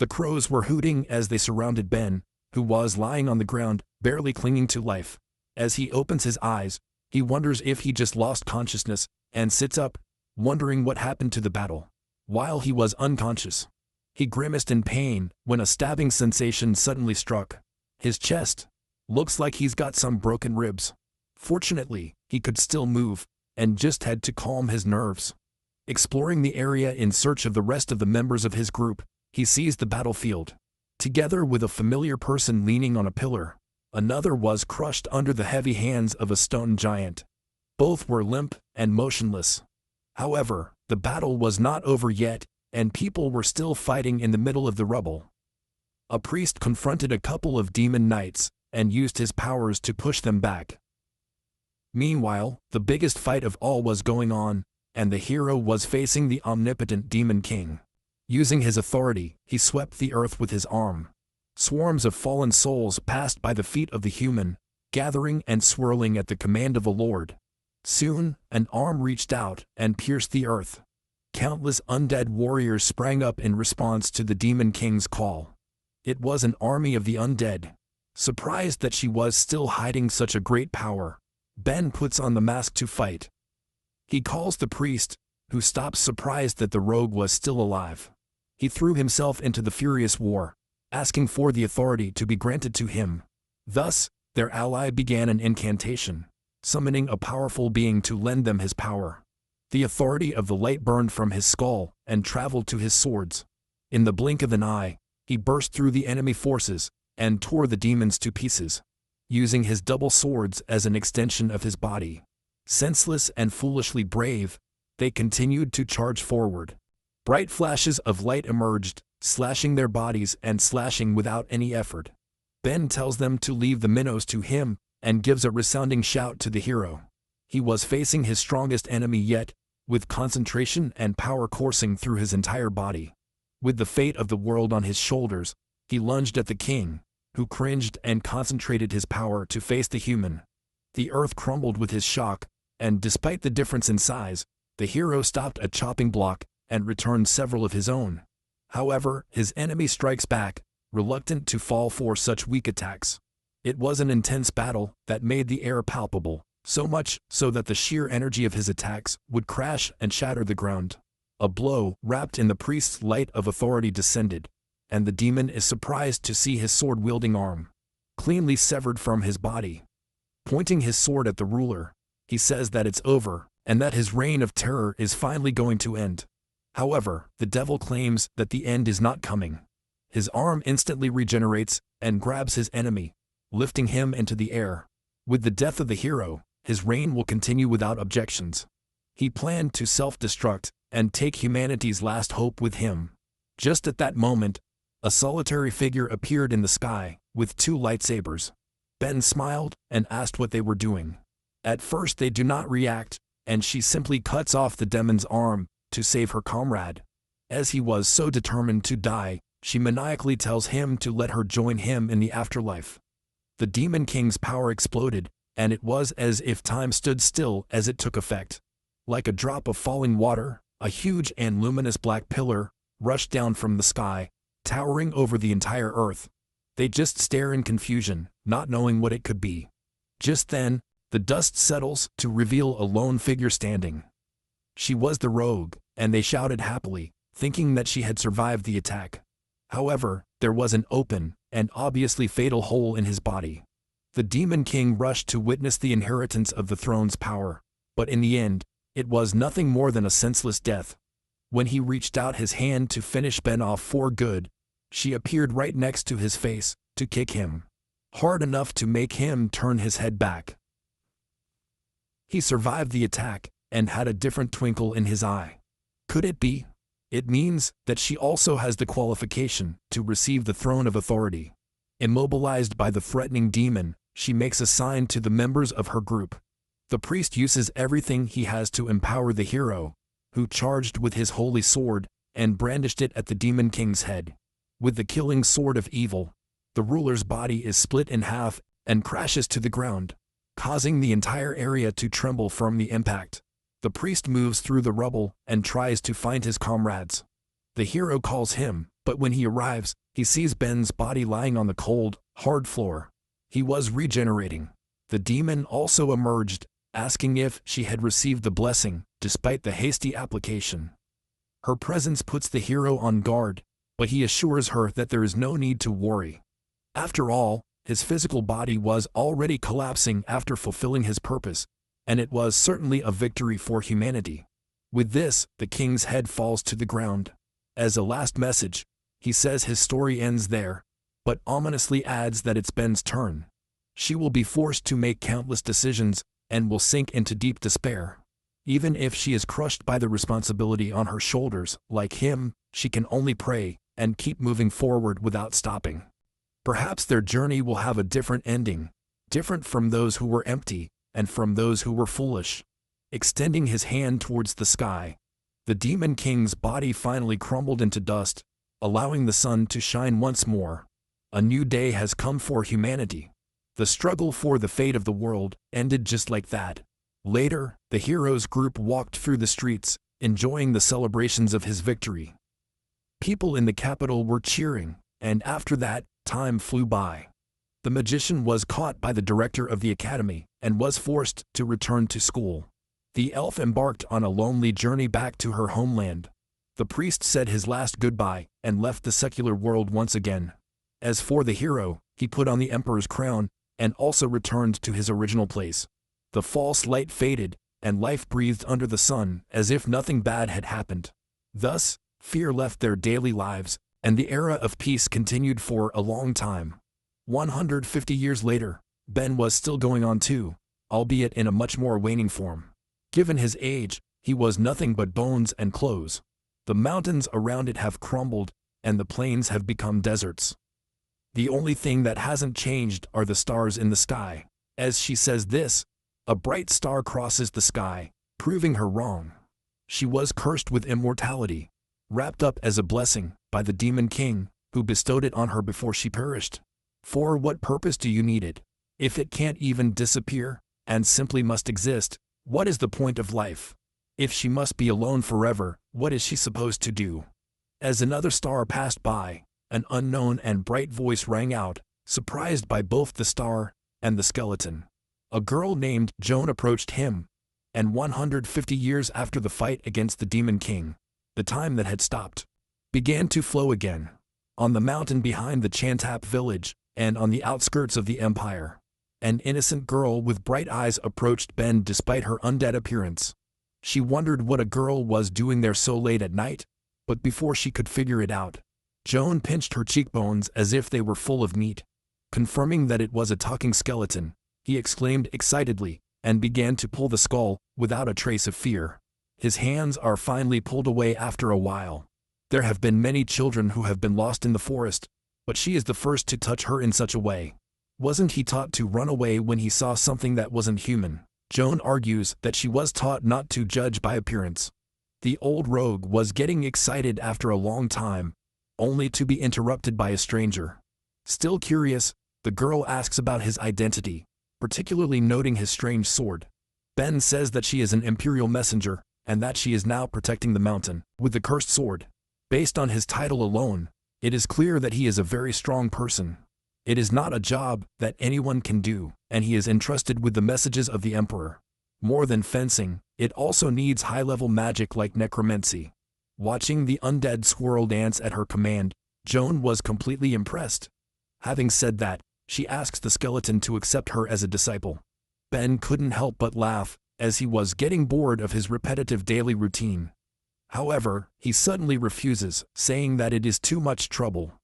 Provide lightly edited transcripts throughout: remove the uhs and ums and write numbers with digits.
The crows were hooting as they surrounded Ben, who was lying on the ground, barely clinging to life. As he opens his eyes, he wonders if he just lost consciousness, and sits up, wondering what happened to the battle. While he was unconscious, he grimaced in pain when a stabbing sensation suddenly struck his chest. Looks like he's got some broken ribs. Fortunately, he could still move, and just had to calm his nerves. Exploring the area in search of the rest of the members of his group, he sees the battlefield. Together with a familiar person leaning on a pillar, another was crushed under the heavy hands of a stone giant. Both were limp and motionless. However, the battle was not over yet, and people were still fighting in the middle of the rubble. A priest confronted a couple of demon knights, and used his powers to push them back. Meanwhile, the biggest fight of all was going on, and the hero was facing the omnipotent Demon King. Using his authority, he swept the earth with his arm. Swarms of fallen souls passed by the feet of the human, gathering and swirling at the command of the Lord. Soon, an arm reached out and pierced the earth. Countless undead warriors sprang up in response to the Demon King's call. It was an army of the undead. Surprised that she was still hiding such a great power, Ben puts on the mask to fight. He calls the priest, who stops surprised that the rogue was still alive. He threw himself into the furious war, asking for the authority to be granted to him. Thus, their ally began an incantation, summoning a powerful being to lend them his power. The authority of the light burned from his skull and traveled to his swords. In the blink of an eye, he burst through the enemy forces and tore the demons to pieces, using his double swords as an extension of his body. Senseless and foolishly brave, they continued to charge forward. Bright flashes of light emerged, slashing their bodies and slashing without any effort. Ben tells them to leave the minnows to him, and gives a resounding shout to the hero. He was facing his strongest enemy yet, with concentration and power coursing through his entire body. With the fate of the world on his shoulders, he lunged at the king, who cringed and concentrated his power to face the human. The earth crumbled with his shock, and despite the difference in size, the hero stopped a chopping block and returned several of his own. However, his enemy strikes back, reluctant to fall for such weak attacks. It was an intense battle that made the air palpable, so much so that the sheer energy of his attacks would crash and shatter the ground. A blow wrapped in the priest's light of authority descended, and the demon is surprised to see his sword-wielding arm cleanly severed from his body. Pointing his sword at the ruler, he says that it's over, and that his reign of terror is finally going to end. However, the devil claims that the end is not coming. His arm instantly regenerates and grabs his enemy, lifting him into the air. With the death of the hero, his reign will continue without objections. He planned to self-destruct and take humanity's last hope with him. Just at that moment, a solitary figure appeared in the sky, with 2 lightsabers. Ben smiled and asked what they were doing. At first they do not react, and she simply cuts off the demon's arm to save her comrade. As he was so determined to die, she maniacally tells him to let her join him in the afterlife. The Demon King's power exploded, and it was as if time stood still as it took effect. Like a drop of falling water, a huge and luminous black pillar rushed down from the sky, towering over the entire earth. They just stare in confusion, not knowing what it could be. Just then, the dust settles to reveal a lone figure standing. She was the rogue, and they shouted happily, thinking that she had survived the attack. However, there was an open and obviously fatal hole in his body. The Demon King rushed to witness the inheritance of the throne's power, but in the end, it was nothing more than a senseless death. When he reached out his hand to finish Ben off for good, she appeared right next to his face to kick him hard enough to make him turn his head back. He survived the attack and had a different twinkle in his eye. Could it be? It means that she also has the qualification to receive the throne of authority. Immobilized by the threatening demon, she makes a sign to the members of her group. The priest uses everything he has to empower the hero, who charged with his holy sword and brandished it at the Demon King's head. With the killing sword of evil, the ruler's body is split in half and crashes to the ground, causing the entire area to tremble from the impact. The priest moves through the rubble and tries to find his comrades. The hero calls him, But when he arrives, he sees Ben's body lying on the cold, hard floor. He was regenerating. The demon also emerged, asking if she had received the blessing, despite the hasty application. Her presence puts the hero on guard, but he assures her that there is no need to worry. After all, his physical body was already collapsing after fulfilling his purpose, and it was certainly a victory for humanity. With this, the king's head falls to the ground. As a last message, he says his story ends there, but ominously adds that it's Ben's turn. She will be forced to make countless decisions and will sink into deep despair. Even if she is crushed by the responsibility on her shoulders, like him, she can only pray and keep moving forward without stopping. Perhaps their journey will have a different ending, different from those who were empty and from those who were foolish. Extending his hand towards the sky, the demon king's body finally crumbled into dust, allowing the sun to shine once more. A new day has come for humanity. The struggle for the fate of the world ended just like that. Later, the hero's group walked through the streets, enjoying the celebrations of his victory. People in the capital were cheering, and after that, time flew by. The magician was caught by the director of the academy and was forced to return to school. The elf embarked on a lonely journey back to her homeland. The priest said his last goodbye and left the secular world once again. As for the hero, he put on the emperor's crown and also returned to his original place. The false light faded, and life breathed under the sun as if nothing bad had happened. Thus, fear left their daily lives, and the era of peace continued for a long time. 150 years later, Ben was still going on too, albeit in a much more waning form. Given his age, he was nothing but bones and clothes. The mountains around it have crumbled, and the plains have become deserts. The only thing that hasn't changed are the stars in the sky. As she says this, a bright star crosses the sky, proving her wrong. She was cursed with immortality, wrapped up as a blessing by the demon king, who bestowed it on her before she perished. For what purpose do you need it? If it can't even disappear, and simply must exist, what is the point of life? If she must be alone forever, what is she supposed to do? As another star passed by, an unknown and bright voice rang out, surprised by both the star and the skeleton. A girl named Joan approached him, and 150 years after the fight against the demon king, the time that had stopped began to flow again. On the mountain behind the Chantap village, and on the outskirts of the empire, an innocent girl with bright eyes approached Ben despite her undead appearance. She wondered what a girl was doing there so late at night, but before she could figure it out, Joan pinched her cheekbones as if they were full of meat. Confirming that it was a talking skeleton, he exclaimed excitedly, and began to pull the skull, without a trace of fear. His hands are finally pulled away after a while. There have been many children who have been lost in the forest, but she is the first to touch her in such a way. Wasn't he taught to run away when he saw something that wasn't human? Joan argues that she was taught not to judge by appearance. The old rogue was getting excited after a long time, only to be interrupted by a stranger. Still curious, the girl asks about his identity, particularly noting his strange sword. Ben says that she is an imperial messenger, and that she is now protecting the mountain with the cursed sword. Based on his title alone, it is clear that he is a very strong person. It is not a job that anyone can do, and he is entrusted with the messages of the emperor. More than fencing, it also needs high-level magic like necromancy. Watching the undead squirrel dance at her command, Joan was completely impressed. Having said that, she asks the skeleton to accept her as a disciple. Ben couldn't help but laugh, as he was getting bored of his repetitive daily routine. However, he suddenly refuses, saying that it is too much trouble.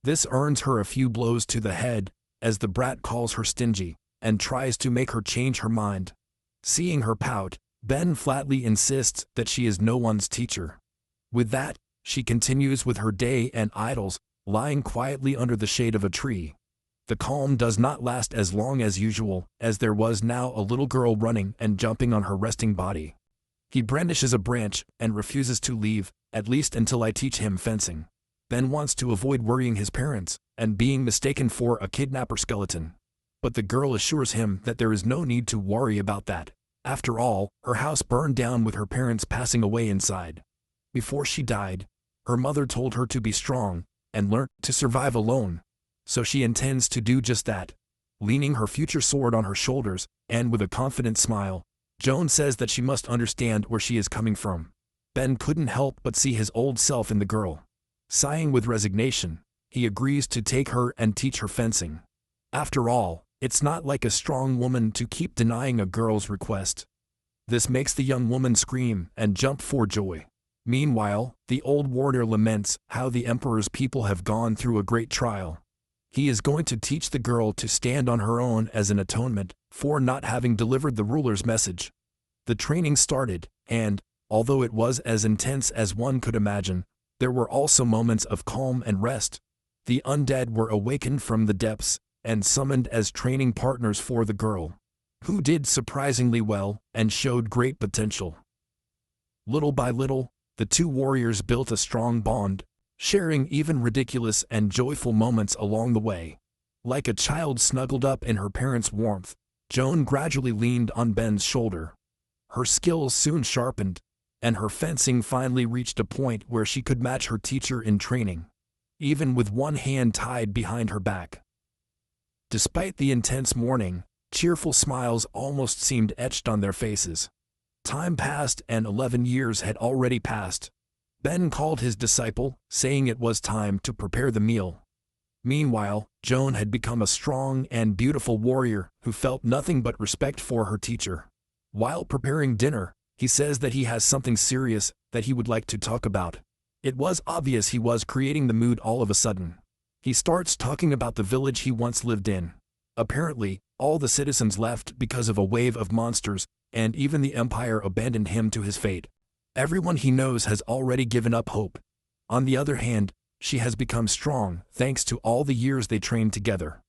This earns her a few blows to the head, as the brat calls her stingy, and tries to make her change her mind. Seeing her pout, Ben flatly insists that she is no one's teacher. With that, she continues with her day and idles, lying quietly under the shade of a tree. The calm does not last as long as usual, as there was now a little girl running and jumping on her resting body. He brandishes a branch and refuses to leave, at least until I teach him fencing. Ben wants to avoid worrying his parents and being mistaken for a kidnapper skeleton. But the girl assures him that there is no need to worry about that. After all, her house burned down with her parents passing away inside. Before she died, Her mother told her to be strong and learn to survive alone. So she intends to do just that. Leaning her future sword on her shoulders, and with a confident smile, Joan says that she must understand where she is coming from. Ben couldn't help but see his old self in the girl. Sighing with resignation, he agrees to take her and teach her fencing. After all, it's not like a strong woman to keep denying a girl's request. This makes the young woman scream and jump for joy. Meanwhile, the old warrior laments how the emperor's people have gone through a great trial. He is going to teach the girl to stand on her own as an atonement for not having delivered the ruler's message. The training started, and, although it was as intense as one could imagine, there were also moments of calm and rest. The undead were awakened from the depths and summoned as training partners for the girl, who did surprisingly well and showed great potential. Little by little, the two warriors built a strong bond, sharing even ridiculous and joyful moments along the way. Like a child snuggled up in her parents' warmth, Joan gradually leaned on Ben's shoulder. Her skills soon sharpened, and her fencing finally reached a point where she could match her teacher in training, even with one hand tied behind her back. Despite the intense morning, cheerful smiles almost seemed etched on their faces. Time passed and 11 years had already passed. Ben called his disciple, saying it was time to prepare the meal. Meanwhile, Joan had become a strong and beautiful warrior who felt nothing but respect for her teacher. While preparing dinner, he says that he has something serious that he would like to talk about. It was obvious he was creating the mood all of a sudden. He starts talking about the village he once lived in. Apparently, all the citizens left because of a wave of monsters, and even the empire abandoned him to his fate. Everyone he knows has already given up hope. On the other hand, she has become strong thanks to all the years they trained together.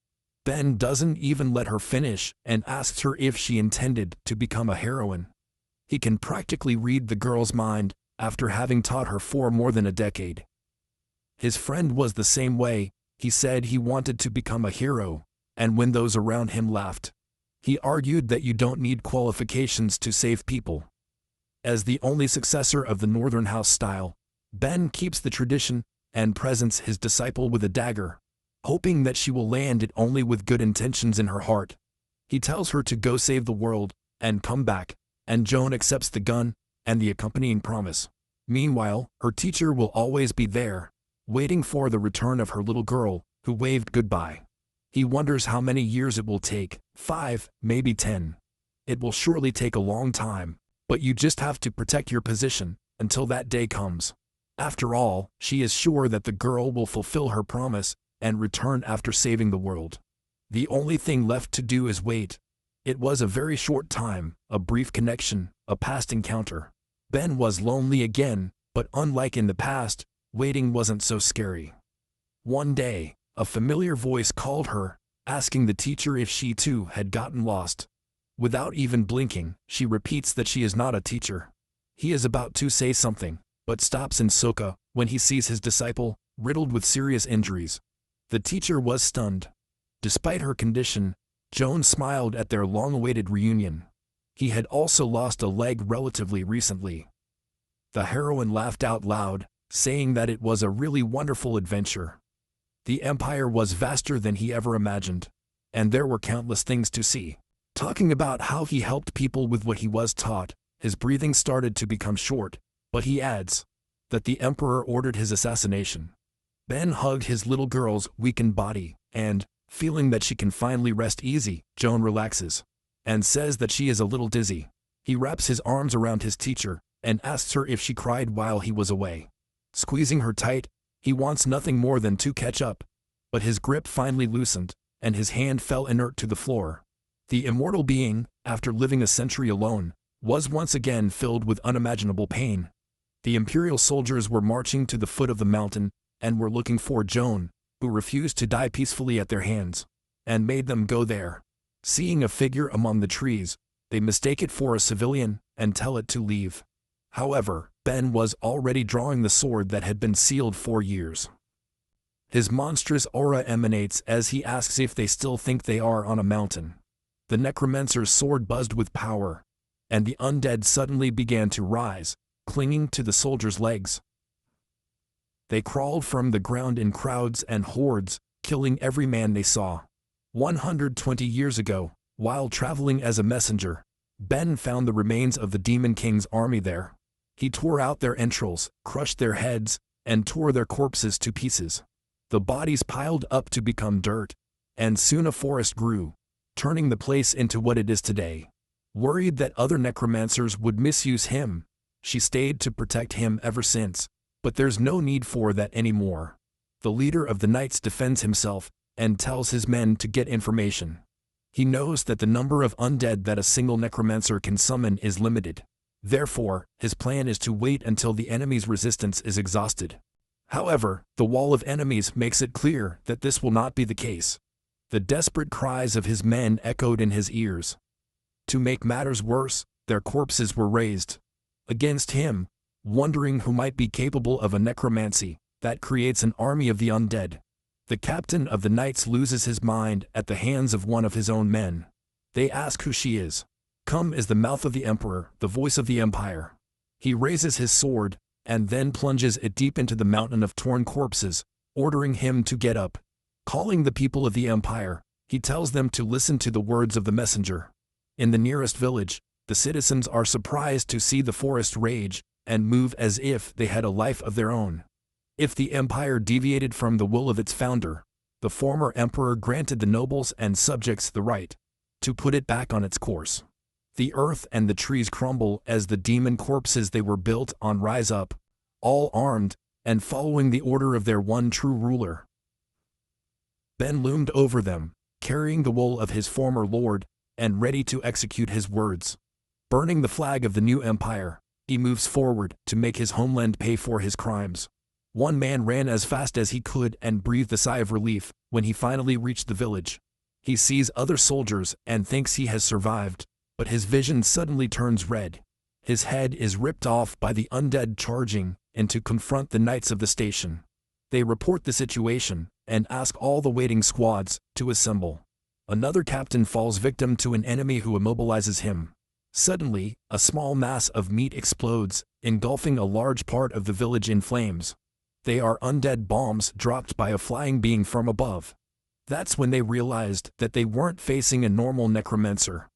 Ben doesn't even let her finish and asks her if she intended to become a heroine. He can practically read the girl's mind after having taught her for more than a decade. His friend was the same way. He said he wanted to become a hero, and when those around him laughed, he argued that you don't need qualifications to save people. As the only successor of the Northern House style, Ben keeps the tradition and presents his disciple with a dagger, hoping that she will land it only with good intentions in her heart. He tells her to go save the world and come back, and Joan accepts the gun and the accompanying promise. Meanwhile, her teacher will always be there, waiting for the return of her little girl, who waved goodbye. He wonders how many years it will take, 5, maybe 10. It will surely take a long time, but you just have to protect your position until that day comes. After all, she is sure that the girl will fulfill her promise and return after saving the world. The only thing left to do is wait. It was a very short time, a brief connection, a past encounter. Ben was lonely again, but unlike in the past, waiting wasn't so scary. One day, a familiar voice called her, asking the teacher if she too had gotten lost. Without even blinking, she repeats that she is not a teacher. He is about to say something, but stops in Soka when he sees his disciple, riddled with serious injuries. The teacher was stunned. Despite her condition, Joan smiled at their long-awaited reunion. He had also lost a leg relatively recently. The heroine laughed out loud, saying that it was a really wonderful adventure. The empire was vaster than he ever imagined, and there were countless things to see. Talking about how he helped people with what he was taught, his breathing started to become short, but he adds that the emperor ordered his assassination. Ben hugged his little girl's weakened body, and, feeling that she can finally rest easy, Joan relaxes, and says that she is a little dizzy. He wraps his arms around his teacher, and asks her if she cried while he was away. Squeezing her tight, he wants nothing more than to catch up, but his grip finally loosened, and his hand fell inert to the floor. The immortal being, after living a century alone, was once again filled with unimaginable pain. The imperial soldiers were marching to the foot of the mountain, and were looking for Joan, who refused to die peacefully at their hands, and made them go there. Seeing a figure among the trees, they mistake it for a civilian, and tell it to leave. However, Ben was already drawing the sword that had been sealed for years. His monstrous aura emanates as he asks if they still think they are on a mountain. The necromancer's sword buzzed with power, and the undead suddenly began to rise, clinging to the soldier's legs. They crawled from the ground in crowds and hordes, killing every man they saw. 120 years ago, while traveling as a messenger, Ben found the remains of the Demon King's army there. He tore out their entrails, crushed their heads, and tore their corpses to pieces. The bodies piled up to become dirt, and soon a forest grew, turning the place into what it is today. Worried that other necromancers would misuse him, she stayed to protect him ever since, but there's no need for that anymore. The leader of the knights defends himself and tells his men to get information. He knows that the number of undead that a single necromancer can summon is limited. Therefore, his plan is to wait until the enemy's resistance is exhausted. However, the wall of enemies makes it clear that this will not be the case. The desperate cries of his men echoed in his ears. To make matters worse, their corpses were raised against him, wondering who might be capable of a necromancy that creates an army of the undead. The captain of the knights loses his mind at the hands of one of his own men. They ask who she is. Come is the mouth of the emperor, the voice of the empire. He raises his sword, and then plunges it deep into the mountain of torn corpses, ordering him to get up. Calling the people of the empire, he tells them to listen to the words of the messenger. In the nearest village, the citizens are surprised to see the forest rage, and move as if they had a life of their own. If the empire deviated from the will of its founder, the former emperor granted the nobles and subjects the right to put it back on its course. The earth and the trees crumble as the demon corpses they were built on rise up, all armed, and following the order of their one true ruler. Ben loomed over them, carrying the wool of his former lord, and ready to execute his words. Burning the flag of the new empire, he moves forward to make his homeland pay for his crimes. One man ran as fast as he could and breathed a sigh of relief when he finally reached the village. He sees other soldiers and thinks he has survived, but his vision suddenly turns red. His head is ripped off by the undead charging in to confront the knights of the station. They report the situation and ask all the waiting squads to assemble. Another captain falls victim to an enemy who immobilizes him. Suddenly, a small mass of meat explodes, engulfing a large part of the village in flames. They are undead bombs dropped by a flying being from above. That's when they realized that they weren't facing a normal necromancer.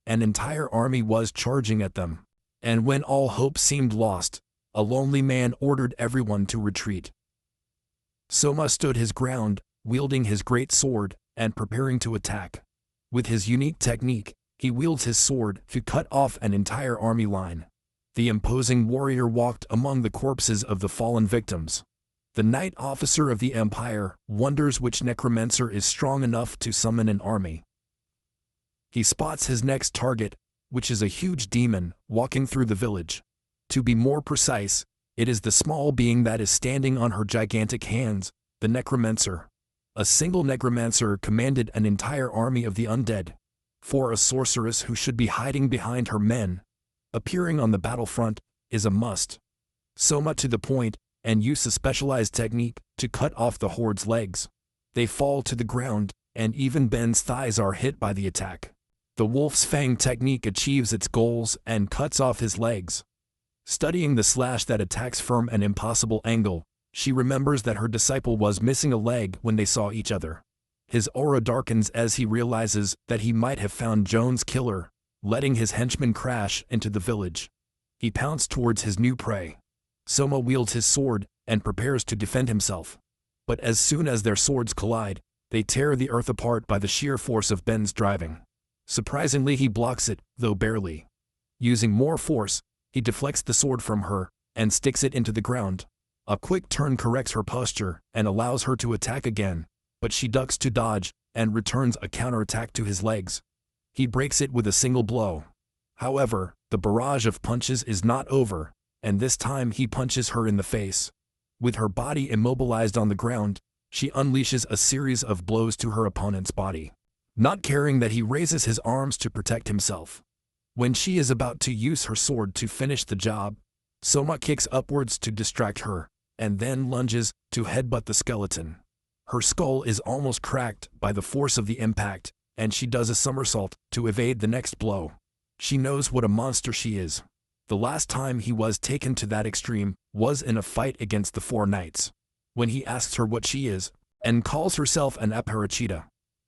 An entire army was charging at them. And when all hope seemed lost, a lonely man ordered everyone to retreat. Soma stood his ground, wielding his great sword, and preparing to attack. With his unique technique, he wields his sword to cut off an entire army line. The imposing warrior walked among the corpses of the fallen victims. The knight officer of the empire wonders which necromancer is strong enough to summon an army. He spots his next target, which is a huge demon, walking through the village. To be more precise, it is the small being that is standing on her gigantic hands, the necromancer. A single necromancer commanded an entire army of the undead. For a sorceress who should be hiding behind her men, appearing on the battlefront is a must. Soma to the point, and use a specialized technique to cut off the horde's legs. They fall to the ground, and even Ben's thighs are hit by the attack. The wolf's fang technique achieves its goals and cuts off his legs. Studying the slash that attacks from an impossible angle, she remembers that her disciple was missing a leg when they saw each other. His aura darkens as he realizes that he might have found Joan's killer, letting his henchmen crash into the village. He pounced towards his new prey. Soma wields his sword and prepares to defend himself. But as soon as their swords collide, they tear the earth apart by the sheer force of Ben's driving. Surprisingly, he blocks it, though barely. Using more force, he deflects the sword from her and sticks it into the ground. A quick turn corrects her posture and allows her to attack again, but she ducks to dodge and returns a counterattack to his legs. He breaks it with a single blow. However, the barrage of punches is not over, and this time he punches her in the face. With her body immobilized on the ground, she unleashes a series of blows to her opponent's body. Not caring that he raises his arms to protect himself. When she is about to use her sword to finish the job, Soma kicks upwards to distract her, and then lunges to headbutt the skeleton. Her skull is almost cracked by the force of the impact, and she does a somersault to evade the next blow. She knows what a monster she is. The last time he was taken to that extreme was in a fight against the 4 knights. When he asks her what she is, and calls herself an aparichita.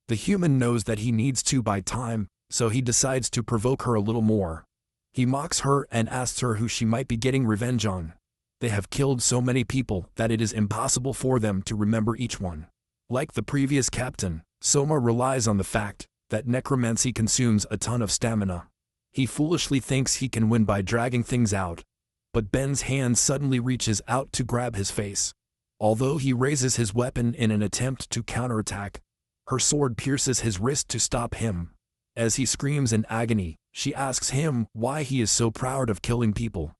The human knows that he needs to buy time, so he decides to provoke her a little more. He mocks her and asks her who she might be getting revenge on. They have killed so many people that it is impossible for them to remember each one. Like the previous captain, Soma relies on the fact that necromancy consumes a ton of stamina. He foolishly thinks he can win by dragging things out, but Ben's hand suddenly reaches out to grab his face. Although he raises his weapon in an attempt to counterattack, her sword pierces his wrist to stop him. As he screams in agony, she asks him why he is so proud of killing people.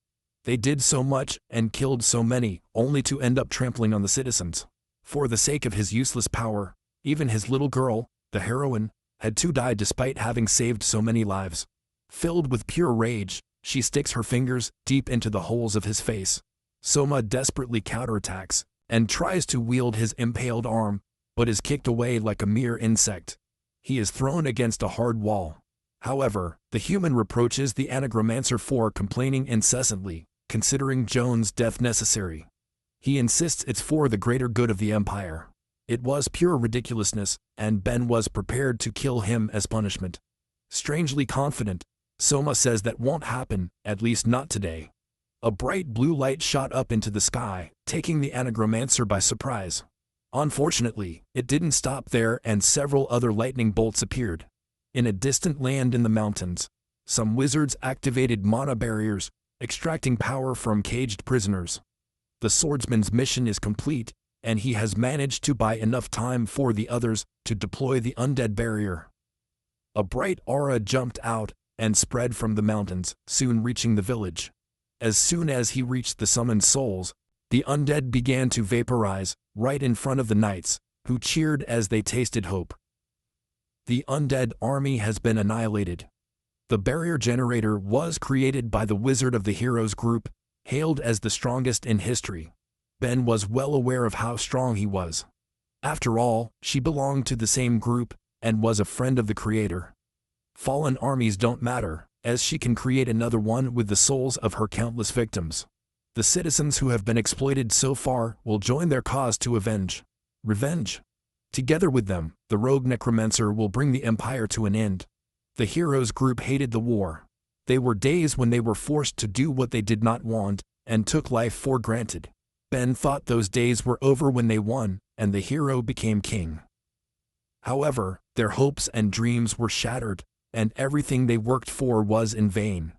They did so much and killed so many, only to end up trampling on the citizens. For the sake of his useless power, even his little girl, the heroine, had to die despite having saved so many lives. Filled with pure rage, she sticks her fingers deep into the holes of his face. Soma desperately counterattacks and tries to wield his impaled arm, but is kicked away like a mere insect. He is thrown against a hard wall. However, the human reproaches the anagrammancer for complaining incessantly, considering Joan's death necessary. He insists it's for the greater good of the empire. It was pure ridiculousness, and Ben was prepared to kill him as punishment. Strangely confident, Soma says that won't happen, at least not today. A bright blue light shot up into the sky, taking the anagrammancer by surprise. Unfortunately, it didn't stop there and several other lightning bolts appeared. In a distant land in the mountains, some wizards activated mana barriers, extracting power from caged prisoners. The swordsman's mission is complete, and he has managed to buy enough time for the others to deploy the undead barrier. A bright aura jumped out and spread from the mountains, soon reaching the village. As soon as he reached the summoned souls, the undead began to vaporize, right in front of the knights, who cheered as they tasted hope. The undead army has been annihilated. The barrier generator was created by the Wizard of the Heroes group, hailed as the strongest in history. Ben was well aware of how strong he was. After all, she belonged to the same group, and was a friend of the creator. Fallen armies don't matter, as she can create another one with the souls of her countless victims. The citizens who have been exploited so far will join their cause to avenge. Revenge. Together with them, the rogue necromancer will bring the empire to an end. The heroes group hated the war. They were days when they were forced to do what they did not want, and took life for granted. Ben thought those days were over when they won, and the hero became king. However, their hopes and dreams were shattered, and everything they worked for was in vain.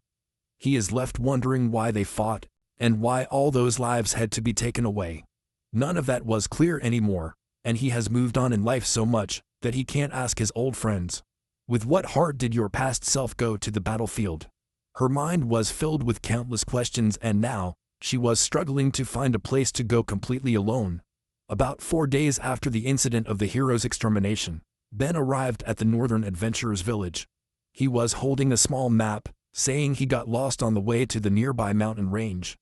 He is left wondering why they fought, and why all those lives had to be taken away. None of that was clear anymore, and he has moved on in life so much that he can't ask his old friends, "With what heart did your past self go to the battlefield?" Her mind was filled with countless questions, and now, she was struggling to find a place to go completely alone. About 4 days after the incident of the hero's extermination, Ben arrived at the northern adventurers' village. He was holding a small map, saying he got lost on the way to the nearby mountain range.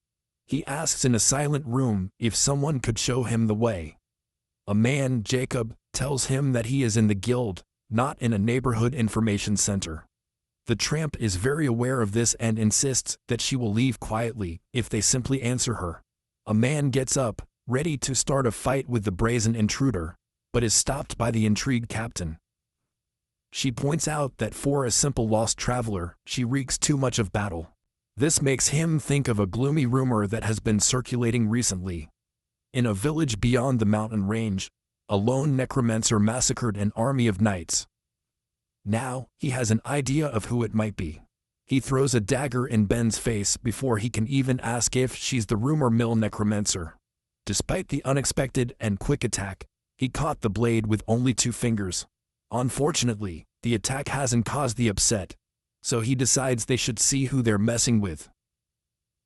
He asks in a silent room if someone could show him the way. A man, Jacob, tells him that he is in the guild, not in a neighborhood information center. The tramp is very aware of this and insists that she will leave quietly if they simply answer her. A man gets up, ready to start a fight with the brazen intruder, but is stopped by the intrigued captain. She points out that for a simple lost traveler, she reeks too much of battle. This makes him think of a gloomy rumor that has been circulating recently. In a village beyond the mountain range, a lone necromancer massacred an army of knights. Now, he has an idea of who it might be. He throws a dagger in Ben's face before he can even ask if she's the rumor mill necromancer. Despite the unexpected and quick attack, he caught the blade with only 2 fingers. Unfortunately, the attack hasn't caused the upset, so he decides they should see who they're messing with.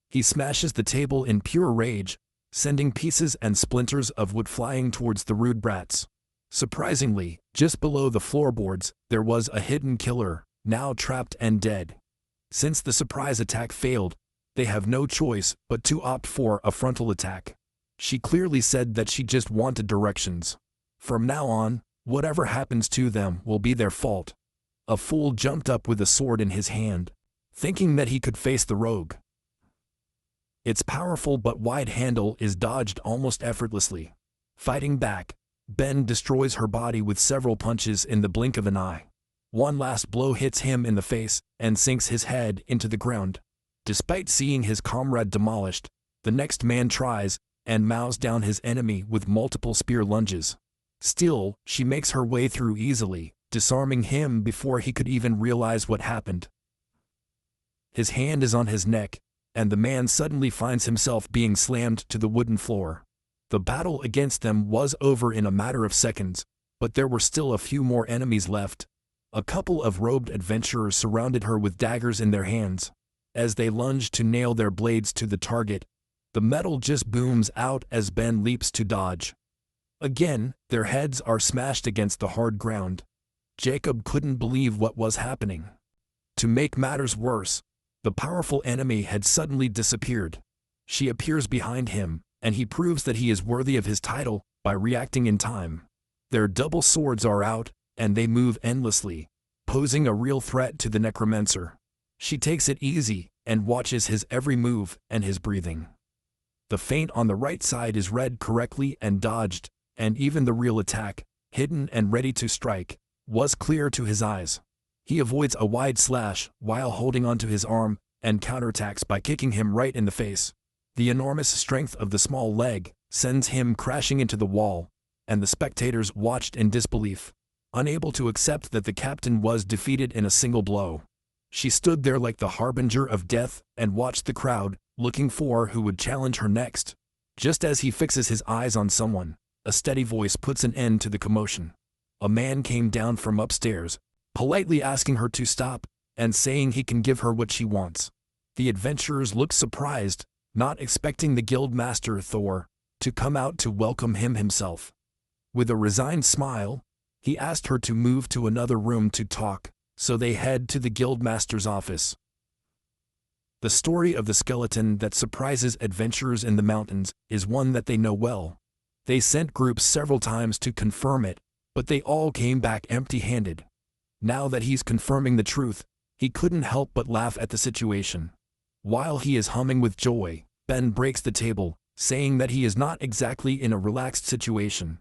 He smashes the table in pure rage, sending pieces and splinters of wood flying towards the rude brats. Surprisingly, just below the floorboards, there was a hidden killer, now trapped and dead. Since the surprise attack failed, they have no choice but to opt for a frontal attack. She clearly said that she just wanted directions. From now on, whatever happens to them will be their fault. A fool jumped up with a sword in his hand, thinking that he could face the rogue. Its powerful but wide handle is dodged almost effortlessly. Fighting back, Ben destroys her body with several punches in the blink of an eye. One last blow hits him in the face and sinks his head into the ground. Despite seeing his comrade demolished, the next man tries and mows down his enemy with multiple spear lunges. Still, she makes her way through easily, disarming him before he could even realize what happened. His hand is on his neck, and the man suddenly finds himself being slammed to the wooden floor. The battle against them was over in a matter of seconds, but there were still a few more enemies left. A couple of robed adventurers surrounded her with daggers in their hands. As they lunge to nail their blades to the target, the metal just booms out as Ben leaps to dodge. Again, their heads are smashed against the hard ground. Jacob couldn't believe what was happening. To make matters worse, the powerful enemy had suddenly disappeared. She appears behind him, and he proves that he is worthy of his title by reacting in time. Their double swords are out, and they move endlessly, posing a real threat to the necromancer. She takes it easy and watches his every move and his breathing. The feint on the right side is read correctly and dodged, and even the real attack, hidden and ready to strike, was clear to his eyes. He avoids a wide slash while holding onto his arm and counterattacks by kicking him right in the face. The enormous strength of the small leg sends him crashing into the wall, and the spectators watched in disbelief, unable to accept that the captain was defeated in a single blow. She stood there like the harbinger of death and watched the crowd, looking for who would challenge her next. Just as he fixes his eyes on someone, a steady voice puts an end to the commotion. A man came down from upstairs, politely asking her to stop and saying he can give her what she wants. The adventurers look surprised, not expecting the guild master Thor to come out to welcome him himself. With a resigned smile, he asked her to move to another room to talk, so they head to the guild master's office. The story of the skeleton that surprises adventurers in the mountains is one that they know well. They sent groups several times to confirm it, but they all came back empty-handed. Now that he's confirming the truth, he couldn't help but laugh at the situation. While he is humming with joy, Ben breaks the table, saying that he is not exactly in a relaxed situation.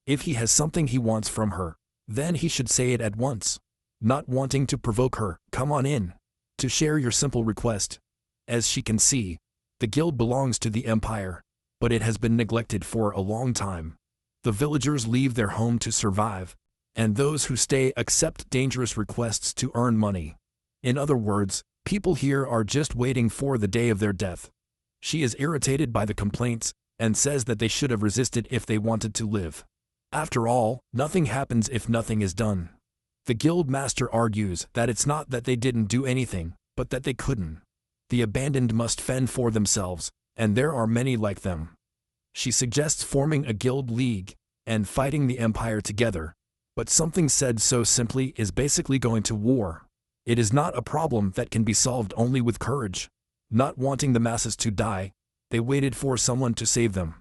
If he has something he wants from her, then he should say it at once. Not wanting to provoke her, come on in, to share your simple request. As she can see, the guild belongs to the empire, but it has been neglected for a long time. The villagers leave their home to survive, and those who stay accept dangerous requests to earn money. In other words, people here are just waiting for the day of their death. She is irritated by the complaints and says that they should have resisted if they wanted to live. After all, nothing happens if nothing is done. The guild master argues that it's not that they didn't do anything, but that they couldn't. The abandoned must fend for themselves, and there are many like them. She suggests forming a guild league and fighting the empire together, but something said so simply is basically going to war. It is not a problem that can be solved only with courage. Not wanting the masses to die, they waited for someone to save them.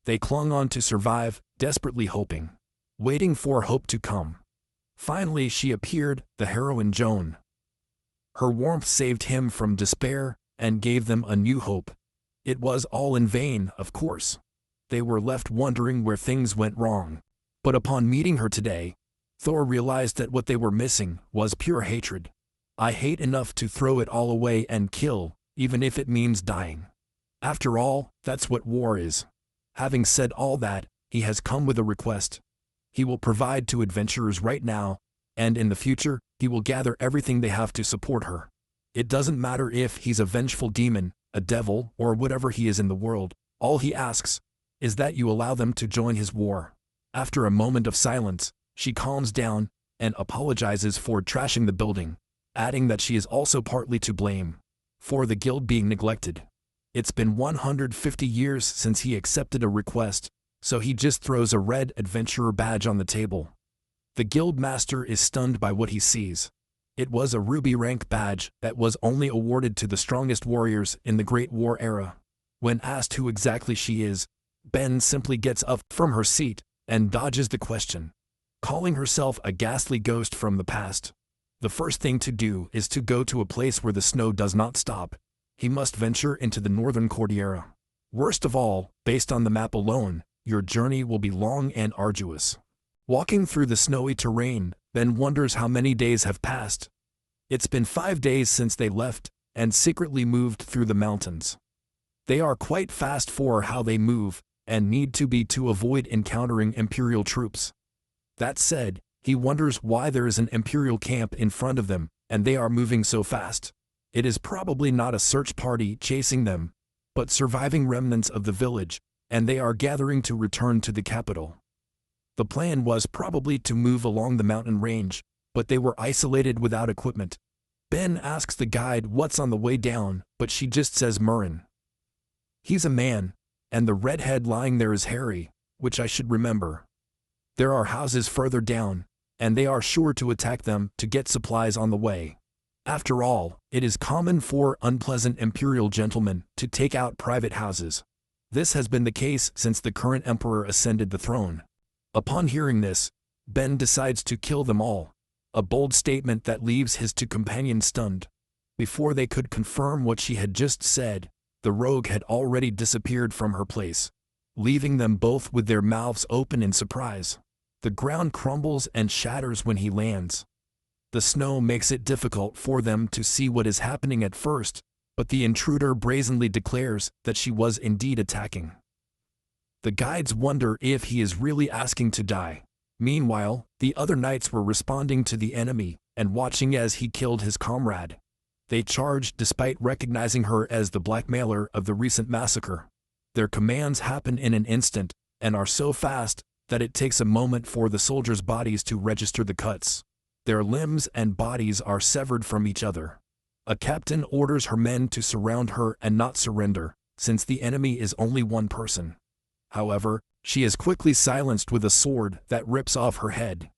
They clung on to survive, desperately hoping. Waiting for hope to come. Finally she appeared, the heroine Joan. Her warmth saved him from despair and gave them a new hope. It was all in vain, of course. They were left wondering where things went wrong. But upon meeting her today, Thor realized that what they were missing was pure hatred. I hate enough to throw it all away and kill, even if it means dying. After all, that's what war is. Having said all that, he has come with a request. He will provide to adventurers right now, and in the future, he will gather everything they have to support her. It doesn't matter if he's a vengeful demon, a devil, or whatever he is in the world. All he asks is that you allow them to join his war. After a moment of silence, she calms down and apologizes for trashing the building, adding that she is also partly to blame for the guild being neglected. It's been 150 years since he accepted a request, so he just throws a red adventurer badge on the table. The guild master is stunned by what he sees. It was a ruby rank badge that was only awarded to the strongest warriors in the Great War era. When asked who exactly she is, Ben simply gets up from her seat and dodges the question, calling herself a ghastly ghost from the past. The first thing to do is to go to a place where the snow does not stop. he must venture into the northern Cordillera. Worst of all, based on the map alone, your journey will be long and arduous. Walking through the snowy terrain, Ben wonders how many days have passed. It's been 5 days since they left, and secretly moved through the mountains. They are quite fast for how they move, and need to be to avoid encountering Imperial troops. That said, he wonders why there is an Imperial camp in front of them, and they are moving so fast. It is probably not a search party chasing them, but surviving remnants of the village, and they are gathering to return to the capital. The plan was probably to move along the mountain range, but they were isolated without equipment. Ben asks the guide what's on the way down, but she just says Murren. He's a man, and the redhead lying there is Harry, which I should remember. There are houses further down, and they are sure to attack them to get supplies on the way. After all, it is common for unpleasant imperial gentlemen to take out private houses. This has been the case since the current emperor ascended the throne. Upon hearing this, Ben decides to kill them all, a bold statement that leaves his two companions stunned. Before they could confirm what she had just said, the rogue had already disappeared from her place, leaving them both with their mouths open in surprise. The ground crumbles and shatters when he lands. The snow makes it difficult for them to see what is happening at first, but the intruder brazenly declares that she was indeed attacking. The guides wonder if he is really asking to die. Meanwhile, the other knights were responding to the enemy and watching as he killed his comrade. They charge despite recognizing her as the blackmailer of the recent massacre. Their commands happen in an instant and are so fast that it takes a moment for the soldiers' bodies to register the cuts. Their limbs and bodies are severed from each other. A captain orders her men to surround her and not surrender, since the enemy is only one person. However, she is quickly silenced with a sword that rips off her head.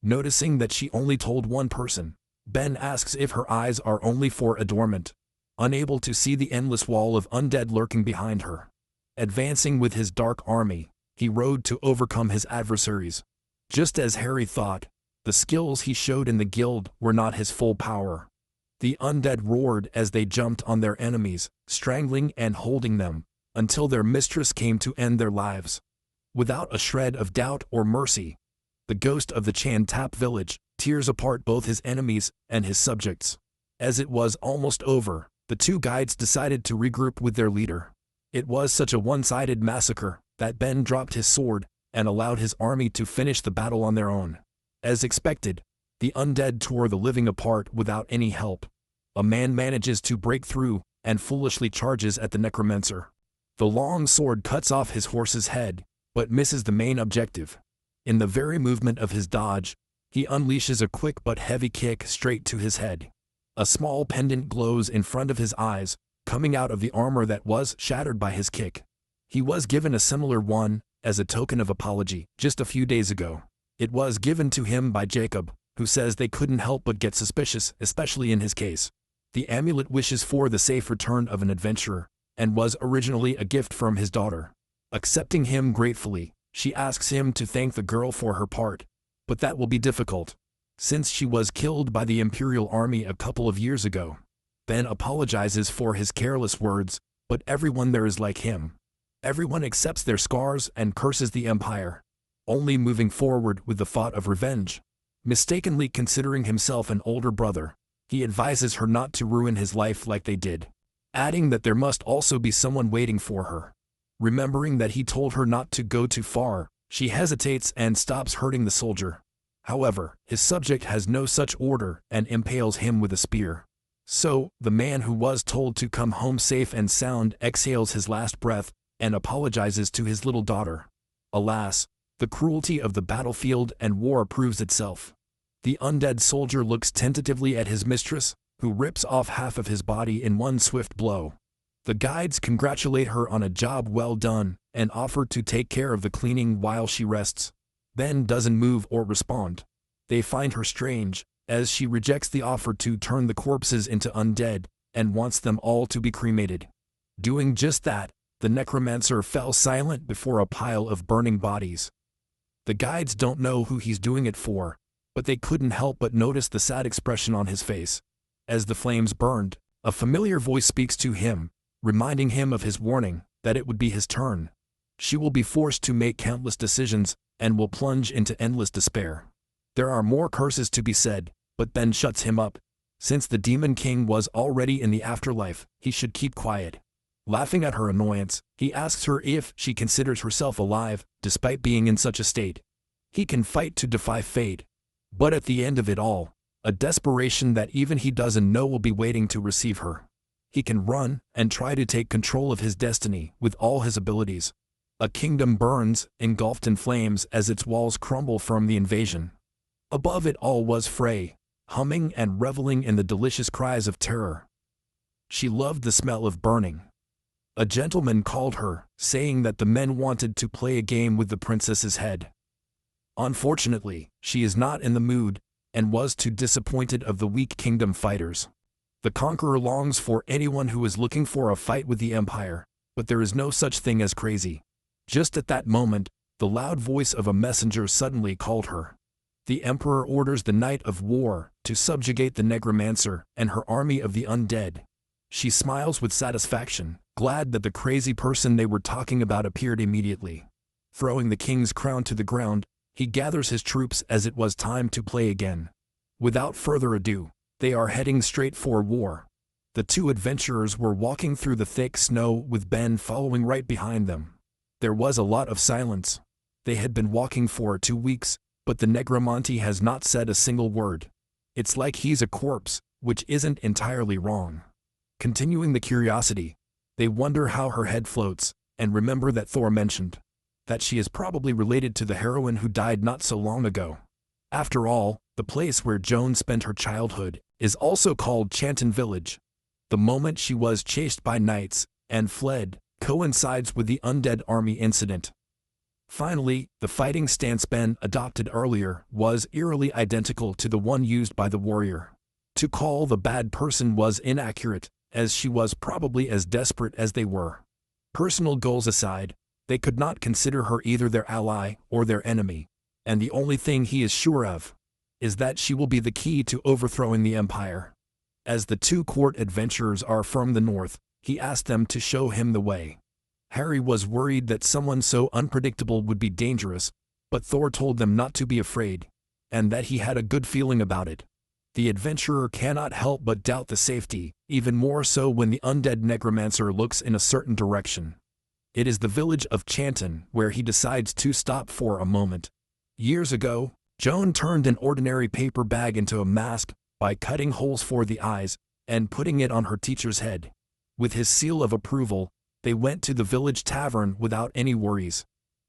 Noticing that she only told one person, Ben asks if her eyes are only for adornment, unable to see the endless wall of undead lurking behind her. Advancing with his dark army, he rode to overcome his adversaries. Just as Harry thought, the skills he showed in the guild were not his full power. The undead roared as they jumped on their enemies, strangling and holding them, until their mistress came to end their lives. Without a shred of doubt or mercy, the ghost of the Chan Tap village tears apart both his enemies and his subjects. As it was almost over, the two guides decided to regroup with their leader. It was such a one-sided massacre that Ben dropped his sword and allowed his army to finish the battle on their own. As expected, the undead tore the living apart without any help. A man manages to break through and foolishly charges at the necromancer. The long sword cuts off his horse's head, but misses the main objective. In the very movement of his dodge, he unleashes a quick but heavy kick straight to his head. A small pendant glows in front of his eyes, coming out of the armor that was shattered by his kick. He was given a similar one as a token of apology just a few days ago. It was given to him by Jacob, who says they couldn't help but get suspicious, especially in his case. The amulet wishes for the safe return of an adventurer, and was originally a gift from his daughter. Accepting him gratefully, she asks him to thank the girl for her part, but that will be difficult, since she was killed by the Imperial Army a couple of years ago. Ben apologizes for his careless words, but everyone there is like him. Everyone accepts their scars and curses the Empire, only moving forward with the thought of revenge. Mistakenly considering himself an older brother, he advises her not to ruin his life like they did, adding that there must also be someone waiting for her. Remembering that he told her not to go too far, she hesitates and stops hurting the soldier. However, his subject has no such order and impales him with a spear. So, the man who was told to come home safe and sound exhales his last breath and apologizes to his little daughter. Alas, the cruelty of the battlefield and war proves itself. The undead soldier looks tentatively at his mistress, who rips off half of his body in one swift blow. The guides congratulate her on a job well done and offer to take care of the cleaning while she rests. Ben doesn't move or respond. They find her strange, as she rejects the offer to turn the corpses into undead and wants them all to be cremated. Doing just that, the necromancer fell silent before a pile of burning bodies. The guides don't know who he's doing it for, but they couldn't help but notice the sad expression on his face. As the flames burned, A familiar voice speaks to him, reminding him of his warning that it would be his turn. She will be forced to make countless decisions and will plunge into endless despair. There are more curses to be said, but Ben shuts him up. Since the Demon King was already in the afterlife, he should keep quiet. Laughing at her annoyance, he asks her if she considers herself alive, despite being in such a state. He can fight to defy fate, but at the end of it all, a desperation that even he doesn't know will be waiting to receive her. He can run and try to take control of his destiny with all his abilities. A kingdom burns, engulfed in flames as its walls crumble from the invasion. Above it all was Frey, humming and reveling in the delicious cries of terror. She loved the smell of burning. A gentleman called her, saying that the men wanted to play a game with the princess's head. Unfortunately, she is not in the mood, and was too disappointed of the weak kingdom fighters. The conqueror longs for anyone who is looking for a fight with the empire, but there is no such thing as crazy. Just at that moment, the loud voice of a messenger suddenly called her. The emperor orders the Knight of War to subjugate the Necromancer and her army of the undead. She smiles with satisfaction, glad that the crazy person they were talking about appeared immediately. Throwing the king's crown to the ground, he gathers his troops as it was time to play again. Without further ado, they are heading straight for war. The two adventurers were walking through the thick snow with Ben following right behind them. There was a lot of silence. They had been walking for 2 weeks, but the Negromanti has not said a single word. It's like he's a corpse, which isn't entirely wrong. Continuing the curiosity, they wonder how her head floats, and remember that Thor mentioned that she is probably related to the heroine who died not so long ago. After all, the place where Joan spent her childhood is also called Chanton Village. The moment she was chased by knights and fled coincides with the undead army incident. Finally, the fighting stance Ben adopted earlier was eerily identical to the one used by the warrior. To call the bad person was inaccurate, as she was probably as desperate as they were. Personal goals aside, they could not consider her either their ally or their enemy, and the only thing he is sure of is that she will be the key to overthrowing the empire. As the two court adventurers are from the north, he asked them to show him the way. Harry was worried that someone so unpredictable would be dangerous, but Thor told them not to be afraid, and that he had a good feeling about it. The adventurer cannot help but doubt the safety, even more so when the undead necromancer looks in a certain direction. It is the village of Chanton where he decides to stop for a moment. Years ago, Joan turned an ordinary paper bag into a mask by cutting holes for the eyes and putting it on her teacher's head. With his seal of approval, they went to the village tavern without any worries.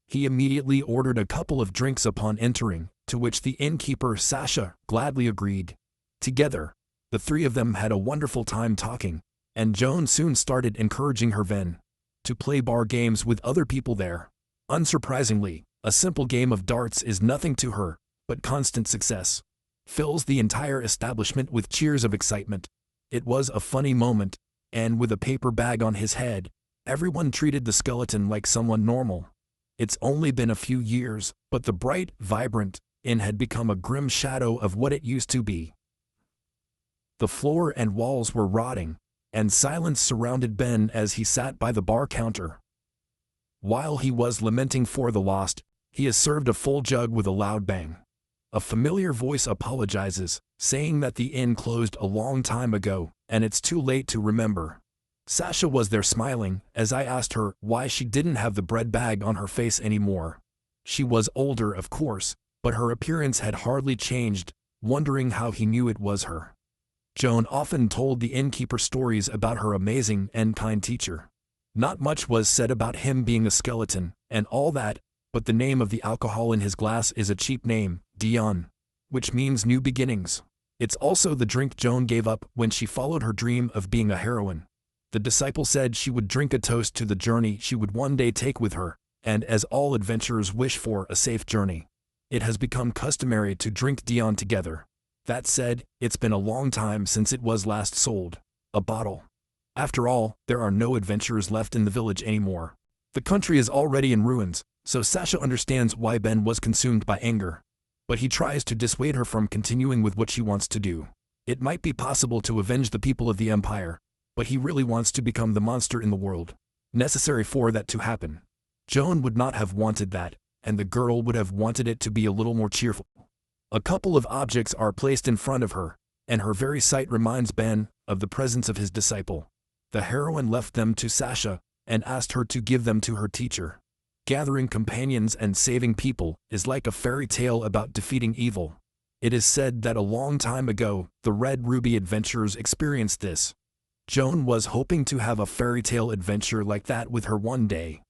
He immediately ordered a couple of drinks upon entering, to which the innkeeper Sasha gladly agreed. Together, the three of them had a wonderful time talking, and Joan soon started encouraging her Ven to play bar games with other people there. Unsurprisingly, a simple game of darts is nothing to her, but constant success fills the entire establishment with cheers of excitement. It was a funny moment, and with a paper bag on his head, everyone treated the skeleton like someone normal. It's only been a few years, but the bright, vibrant inn had become a grim shadow of what it used to be. The floor and walls were rotting, and silence surrounded Ben as he sat by the bar counter. While he was lamenting for the lost, he is served a full jug with a loud bang. A familiar voice apologizes, saying that the inn closed a long time ago, and it's too late to remember. Sasha was there smiling, as I asked her why she didn't have the bread bag on her face anymore. She was older, of course, but her appearance had hardly changed, wondering how he knew it was her. Joan often told the innkeeper stories about her amazing and kind teacher. Not much was said about him being a skeleton, and all that, but the name of the alcohol in his glass is a cheap name, Dion, which means new beginnings. It's also the drink Joan gave up when she followed her dream of being a heroine. The disciple said she would drink a toast to the journey she would one day take with her, and as all adventurers wish for a safe journey, it has become customary to drink Dion together. That said, it's been a long time since it was last sold. A bottle. After all, there are no adventurers left in the village anymore. The country is already in ruins, so Sasha understands why Ben was consumed by anger. But he tries to dissuade her from continuing with what she wants to do. It might be possible to avenge the people of the Empire, but he really wants to become the monster in the world necessary for that to happen. Joan would not have wanted that, and the girl would have wanted it to be a little more cheerful. A couple of objects are placed in front of her, and her very sight reminds Ben of the presence of his disciple. The heroine left them to Sasha and asked her to give them to her teacher. Gathering companions and saving people is like a fairy tale about defeating evil. It is said that a long time ago, the Red Ruby adventurers experienced this. Joan was hoping to have a fairy tale adventure like that with her one day.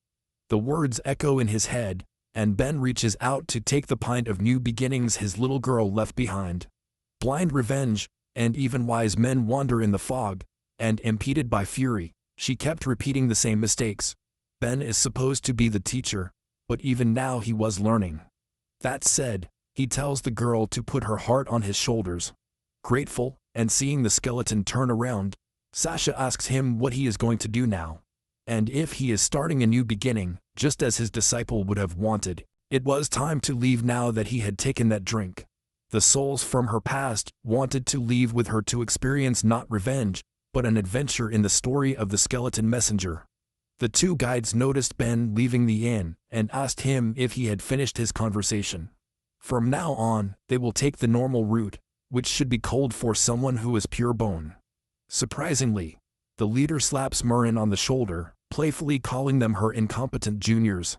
The words echo in his head, and Ben reaches out to take the pint of new beginnings his little girl left behind. Blind revenge, and even wise men wander in the fog, and impeded by fury, she kept repeating the same mistakes. Ben is supposed to be the teacher, but even now he was learning. That said, he tells the girl to put her heart on his shoulders. Grateful, and seeing the skeleton turn around, Sasha asks him what he is going to do now. And if he is starting a new beginning, just as his disciple would have wanted, it was time to leave now that he had taken that drink. The souls from her past wanted to leave with her to experience not revenge, but an adventure in the story of the skeleton messenger. The two guides noticed Ben leaving the inn and asked him if he had finished his conversation. From now on, they will take the normal route, which should be cold for someone who is pure bone. Surprisingly, the leader slaps Murrin on the shoulder, playfully calling them her incompetent juniors.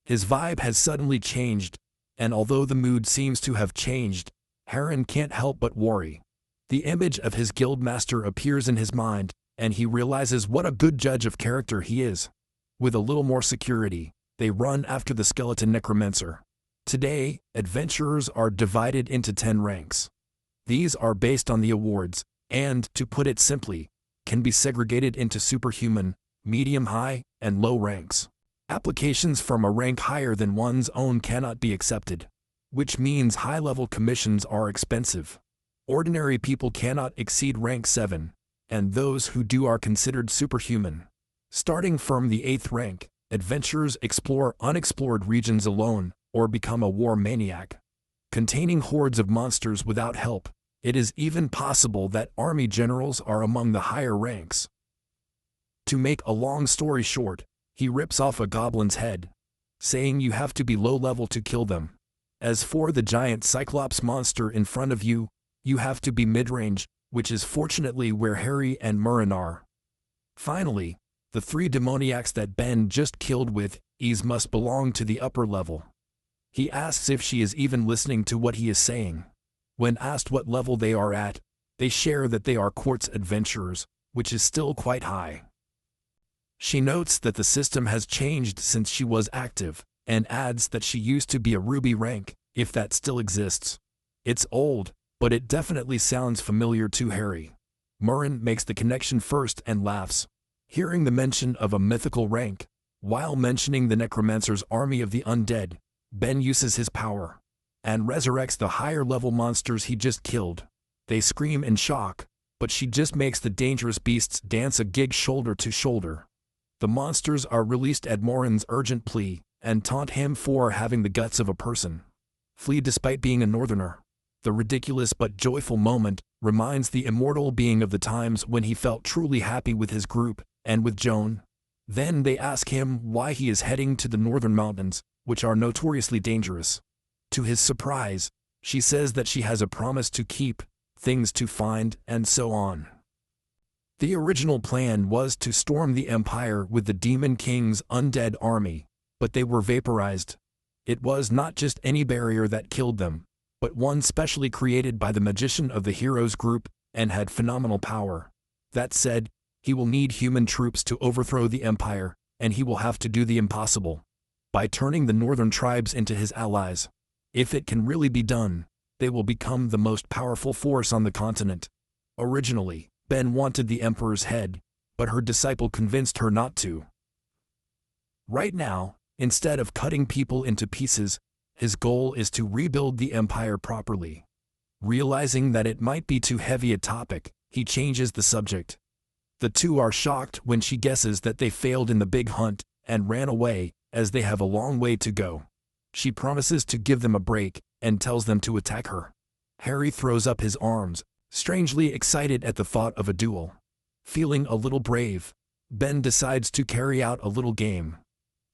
His vibe has suddenly changed, and although the mood seems to have changed, Harren can't help but worry. The image of his guildmaster appears in his mind, and he realizes what a good judge of character he is. With a little more security, they run after the skeleton necromancer. Today, adventurers are divided into 10 ranks. These are based on the awards, and, to put it simply, can be segregated into superhuman, medium-high, and low ranks. Applications from a rank higher than one's own cannot be accepted, which means high-level commissions are expensive. Ordinary people cannot exceed rank 7, and those who do are considered superhuman. Starting from the 8th rank, adventurers explore unexplored regions alone, or become a war maniac. Containing hordes of monsters without help, it is even possible that army generals are among the higher ranks. To make a long story short, he rips off a goblin's head, saying you have to be low level to kill them. As for the giant cyclops monster in front of you, you have to be mid-range, which is fortunately where Harry and Murrin are. Finally, the 3 demoniacs that Ben just killed with ease must belong to the upper level. He asks if she is even listening to what he is saying. When asked what level they are at, they share that they are quartz adventurers, which is still quite high. She notes that the system has changed since she was active, and adds that she used to be a ruby rank, if that still exists. It's old, but it definitely sounds familiar to Harry. Murrin makes the connection first and laughs, hearing the mention of a mythical rank. While mentioning the necromancer's army of the undead, Ben uses his power and resurrects the higher-level monsters he just killed. They scream in shock, but she just makes the dangerous beasts dance a gig shoulder to shoulder. The monsters are released at Murrin's urgent plea, and taunt him for having the guts of a person. Flee despite being a northerner. The ridiculous but joyful moment reminds the immortal being of the times when he felt truly happy with his group, and with Joan. Then they ask him why he is heading to the northern mountains, which are notoriously dangerous. To his surprise, she says that she has a promise to keep, things to find, and so on. The original plan was to storm the Empire with the Demon King's undead army, but they were vaporized. It was not just any barrier that killed them, but one specially created by the magician of the heroes group, and had phenomenal power. That said, he will need human troops to overthrow the Empire, and he will have to do the impossible by turning the northern tribes into his allies. If it can really be done, they will become the most powerful force on the continent. Originally, Ben wanted the Emperor's head, but her disciple convinced her not to. Right now, instead of cutting people into pieces, his goal is to rebuild the Empire properly. Realizing that it might be too heavy a topic, he changes the subject. The two are shocked when she guesses that they failed in the big hunt and ran away, as they have a long way to go. She promises to give them a break and tells them to attack her. Harry throws up his arms, strangely excited at the thought of a duel. Feeling a little brave, Ben decides to carry out a little game.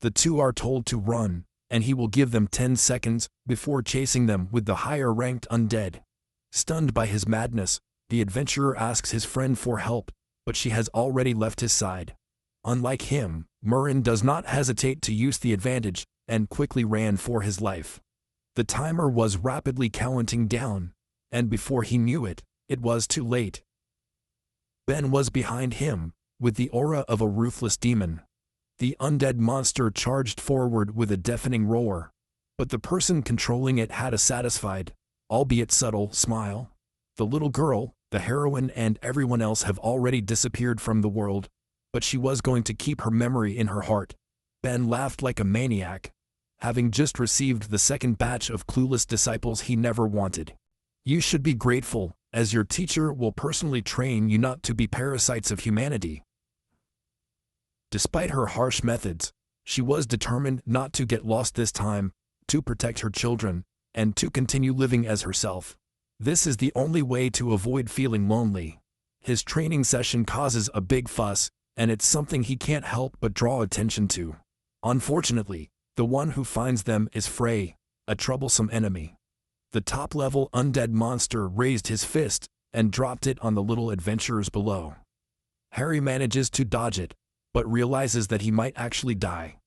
The two are told to run, and he will give them 10 seconds before chasing them with the higher-ranked undead. Stunned by his madness, the adventurer asks his friend for help, but she has already left his side. Unlike him, Murin does not hesitate to use the advantage and quickly ran for his life. The timer was rapidly counting down, and before he knew it, it was too late. Ben was behind him, with the aura of a ruthless demon. The undead monster charged forward with a deafening roar, but the person controlling it had a satisfied, albeit subtle, smile. The little girl, the heroine, and everyone else have already disappeared from the world, but she was going to keep her memory in her heart. Ben laughed like a maniac, having just received the second batch of clueless disciples he never wanted. You should be grateful, as your teacher will personally train you not to be parasites of humanity. Despite her harsh methods, she was determined not to get lost this time, to protect her children, and to continue living as herself. This is the only way to avoid feeling lonely. His training session causes a big fuss, and it's something he can't help but draw attention to. Unfortunately, the one who finds them is Frey, a troublesome enemy. The top-level undead monster raised his fist and dropped it on the little adventurers below. Harry manages to dodge it, but realizes that he might actually die.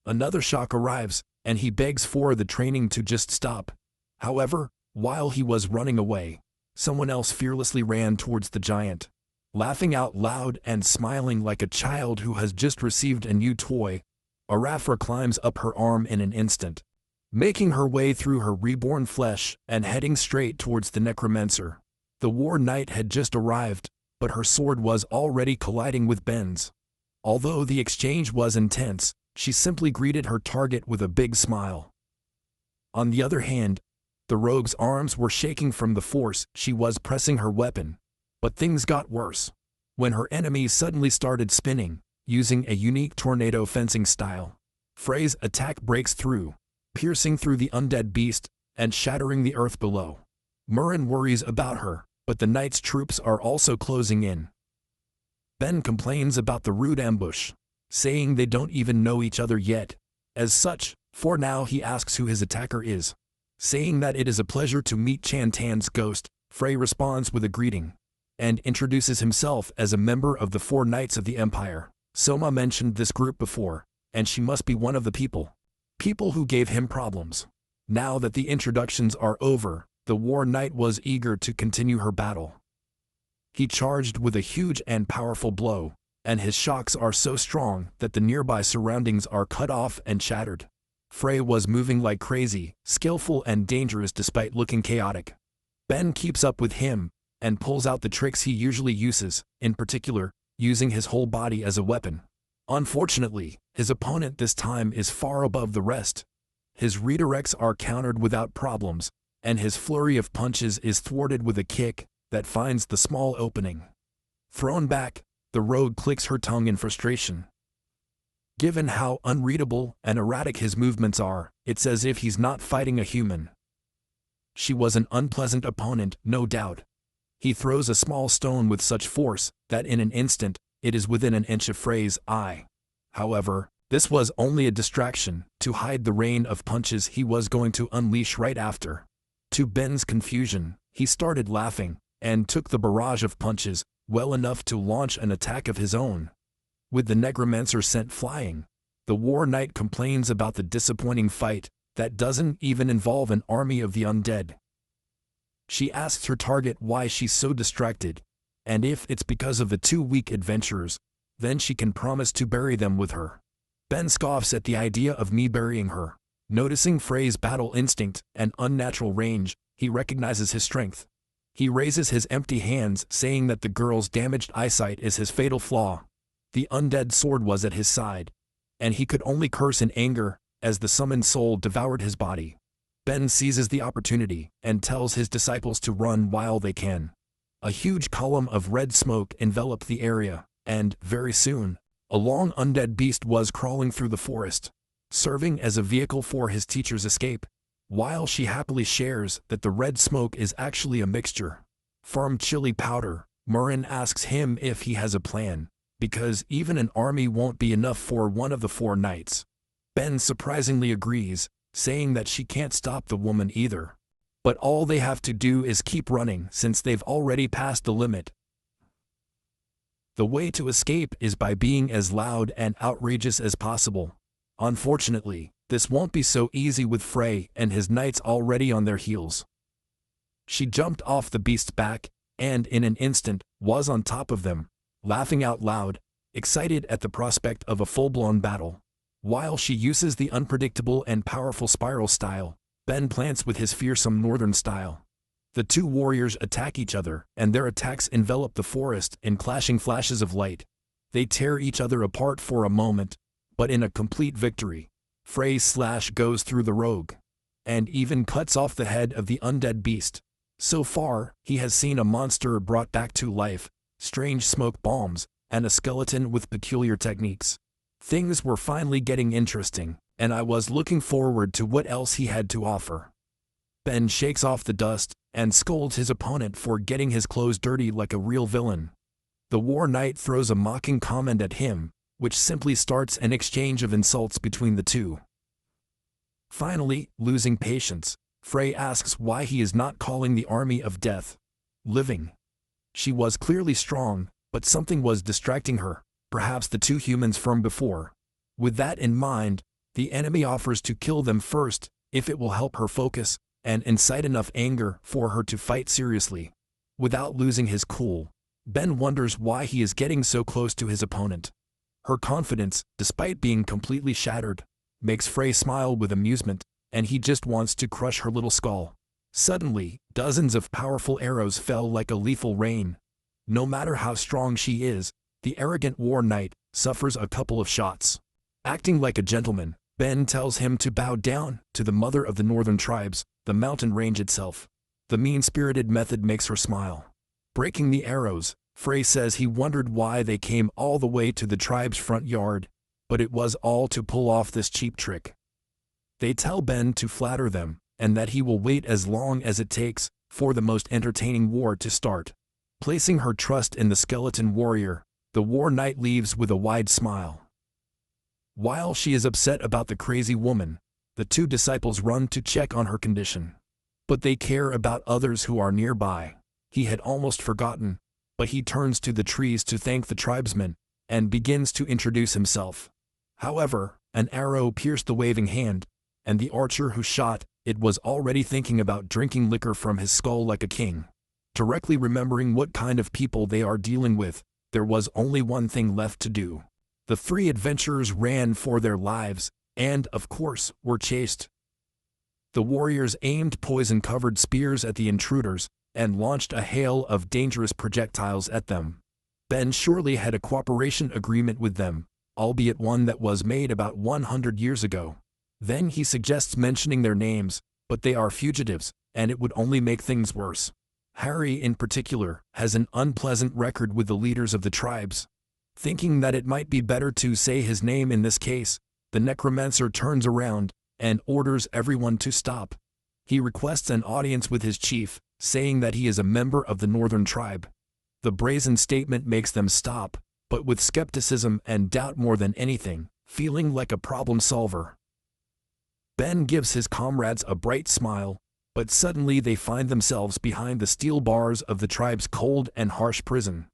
Another shock arrives, and he begs for the training to just stop. However, while he was running away, someone else fearlessly ran towards the giant. Laughing out loud and smiling like a child who has just received a new toy, Arafra climbs up her arm in an instant, making her way through her reborn flesh and heading straight towards the necromancer. The war knight had just arrived, but her sword was already colliding with Ben's. Although the exchange was intense, she simply greeted her target with a big smile. On the other hand, the rogue's arms were shaking from the force she was pressing her weapon. But things got worse when her enemy suddenly started spinning, using a unique tornado fencing style. Frey's attack breaks through, piercing through the undead beast and shattering the earth below. Murin worries about her, but the knight's troops are also closing in. Ben complains about the rude ambush, saying they don't even know each other yet. As such, for now he asks who his attacker is. Saying that it is a pleasure to meet Chantan's ghost, Frey responds with a greeting, and introduces himself as a member of the 4 Knights of the Empire. Soma mentioned this group before, and she must be one of the people who gave him problems. Now that the introductions are over, the war knight was eager to continue her battle. He charged with a huge and powerful blow, and his shocks are so strong that the nearby surroundings are cut off and shattered. Frey was moving like crazy, skillful and dangerous despite looking chaotic. Ben keeps up with him, and pulls out the tricks he usually uses, in particular, using his whole body as a weapon. Unfortunately, his opponent this time is far above the rest. His redirects are countered without problems, and his flurry of punches is thwarted with a kick that finds the small opening. Thrown back, the rogue clicks her tongue in frustration. Given how unreadable and erratic his movements are, it's as if he's not fighting a human. She was an unpleasant opponent, no doubt. He throws a small stone with such force that in an instant, it is within an inch of Frey's eye. However, this was only a distraction to hide the rain of punches he was going to unleash right after. To Ben's confusion, he started laughing and took the barrage of punches well enough to launch an attack of his own. With the necromancer sent flying, the war knight complains about the disappointing fight that doesn't even involve an army of the undead. She asks her target why she's so distracted, and if it's because of the 2 weak adventurers, then she can promise to bury them with her. Ben scoffs at the idea of me burying her. Noticing Frey's battle instinct and unnatural range, he recognizes his strength. He raises his empty hands, saying that the girl's damaged eyesight is his fatal flaw. The undead sword was at his side, and he could only curse in anger as the summoned soul devoured his body. Ben seizes the opportunity and tells his disciples to run while they can. A huge column of red smoke enveloped the area, and, very soon, a long undead beast was crawling through the forest, serving as a vehicle for his teacher's escape, while she happily shares that the red smoke is actually a mixture. Farm chili powder, Murren asks him if he has a plan, because even an army won't be enough for one of the 4 knights. Ben surprisingly agrees, saying that she can't stop the woman either. But all they have to do is keep running since they've already passed the limit. The way to escape is by being as loud and outrageous as possible. Unfortunately, this won't be so easy with Frey and his knights already on their heels. She jumped off the beast's back, and in an instant, was on top of them, laughing out loud, excited at the prospect of a full-blown battle. While she uses the unpredictable and powerful spiral style, Ben plants with his fearsome northern style. The 2 warriors attack each other, and their attacks envelop the forest in clashing flashes of light. They tear each other apart for a moment, but in a complete victory, Frey's slash goes through the rogue, and even cuts off the head of the undead beast. So far, he has seen a monster brought back to life, strange smoke bombs, and a skeleton with peculiar techniques. Things were finally getting interesting, and I was looking forward to what else he had to offer. Ben shakes off the dust and scolds his opponent for getting his clothes dirty like a real villain. The War Knight throws a mocking comment at him, which simply starts an exchange of insults between the 2. Finally, losing patience, Frey asks why he is not calling the army of death living. She was clearly strong, but something was distracting her, perhaps the 2 humans from before. With that in mind, the enemy offers to kill them first if it will help her focus and incite enough anger for her to fight seriously. Without losing his cool, Ben wonders why he is getting so close to his opponent. Her confidence, despite being completely shattered, makes Frey smile with amusement, and he just wants to crush her little skull. Suddenly, dozens of powerful arrows fell like a lethal rain. No matter how strong she is, the arrogant War Knight suffers a couple of shots. Acting like a gentleman, Ben tells him to bow down to the mother of the northern tribes, the mountain range itself. The mean-spirited method makes her smile. Breaking the arrows, Frey says he wondered why they came all the way to the tribe's front yard, but it was all to pull off this cheap trick. They tell Ben to flatter them, and that he will wait as long as it takes for the most entertaining war to start. Placing her trust in the skeleton warrior, the War Knight leaves with a wide smile. While she is upset about the crazy woman, the 2 disciples run to check on her condition. But they care about others who are nearby. He had almost forgotten, but he turns to the trees to thank the tribesmen, and begins to introduce himself. However, an arrow pierced the waving hand, and the archer who shot it was already thinking about drinking liquor from his skull like a king. Directly remembering what kind of people they are dealing with, there was only one thing left to do. The 3 adventurers ran for their lives, and, of course, were chased. The warriors aimed poison-covered spears at the intruders, and launched a hail of dangerous projectiles at them. Ben surely had a cooperation agreement with them, albeit one that was made about 100 years ago. Then he suggests mentioning their names, but they are fugitives, and it would only make things worse. Harry, in particular, has an unpleasant record with the leaders of the tribes. Thinking that it might be better to say his name in this case, the necromancer turns around and orders everyone to stop. He requests an audience with his chief, saying that he is a member of the northern tribe. The brazen statement makes them stop, but with skepticism and doubt more than anything, feeling like a problem solver. Ben gives his comrades a bright smile, but suddenly they find themselves behind the steel bars of the tribe's cold and harsh prison.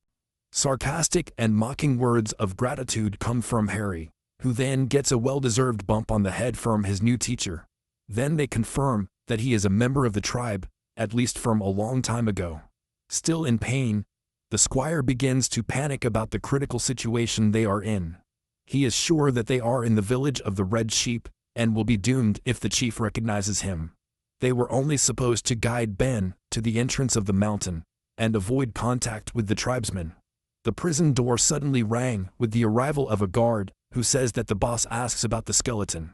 Sarcastic and mocking words of gratitude come from Harry, who then gets a well-deserved bump on the head from his new teacher. Then they confirm that he is a member of the tribe, at least from a long time ago. Still in pain, the squire begins to panic about the critical situation they are in. He is sure that they are in the village of the Red Sheep, and will be doomed if the chief recognizes him. They were only supposed to guide Ben to the entrance of the mountain, and avoid contact with the tribesmen. The prison door suddenly rang with the arrival of a guard, who says that the boss asks about the skeleton.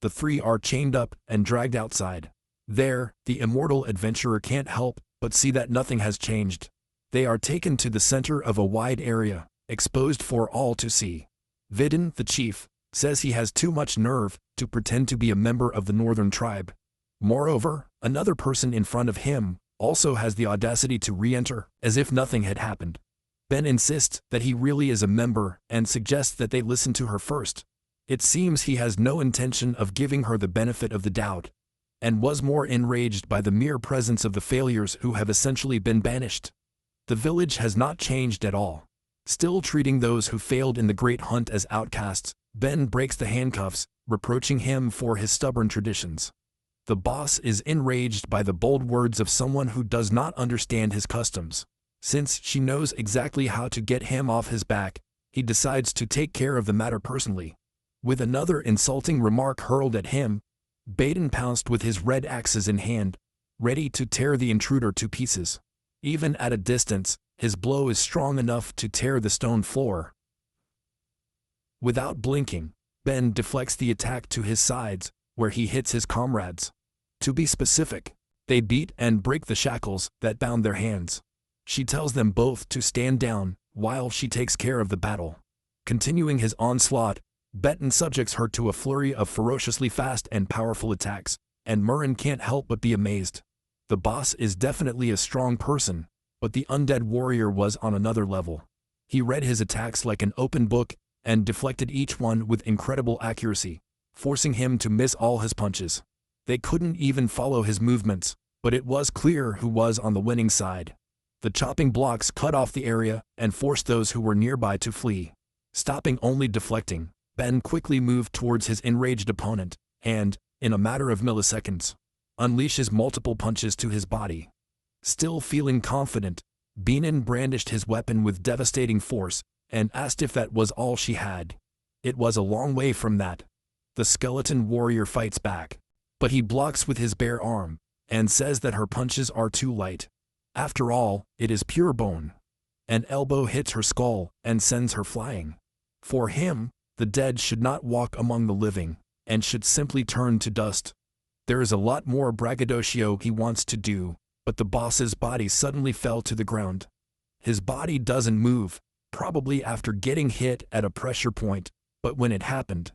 The 3 are chained up and dragged outside. There, the immortal adventurer can't help but see that nothing has changed. They are taken to the center of a wide area, exposed for all to see. Vidin, the chief, says he has too much nerve to pretend to be a member of the northern tribe. Moreover, another person in front of him also has the audacity to re-enter, as if nothing had happened. Ben insists that he really is a member and suggests that they listen to her first. It seems he has no intention of giving her the benefit of the doubt, and was more enraged by the mere presence of the failures who have essentially been banished. The village has not changed at all. Still treating those who failed in the great hunt as outcasts, Ben breaks the handcuffs, reproaching him for his stubborn traditions. The boss is enraged by the bold words of someone who does not understand his customs. Since she knows exactly how to get him off his back, he decides to take care of the matter personally. With another insulting remark hurled at him, Baden pounced with his red axes in hand, ready to tear the intruder to pieces. Even at a distance, his blow is strong enough to tear the stone floor. Without blinking, Ben deflects the attack to his sides, where he hits his comrades. To be specific, they beat and break the shackles that bound their hands. She tells them both to stand down while she takes care of the battle. Continuing his onslaught, Betten subjects her to a flurry of ferociously fast and powerful attacks, and Murren can't help but be amazed. The boss is definitely a strong person, but the undead warrior was on another level. He read his attacks like an open book and deflected each one with incredible accuracy, forcing him to miss all his punches. They couldn't even follow his movements, but it was clear who was on the winning side. The chopping blocks cut off the area and forced those who were nearby to flee. Stopping only deflecting, Ben quickly moved towards his enraged opponent and, in a matter of milliseconds, unleashes multiple punches to his body. Still feeling confident, Beenen brandished his weapon with devastating force and asked if that was all she had. It was a long way from that. The skeleton warrior fights back, but he blocks with his bare arm and says that her punches are too light. After all, it is pure bone. An elbow hits her skull and sends her flying. For him, the dead should not walk among the living, and should simply turn to dust. There is a lot more braggadocio he wants to do, but the boss's body suddenly fell to the ground. His body doesn't move, probably after getting hit at a pressure point, but when it happened,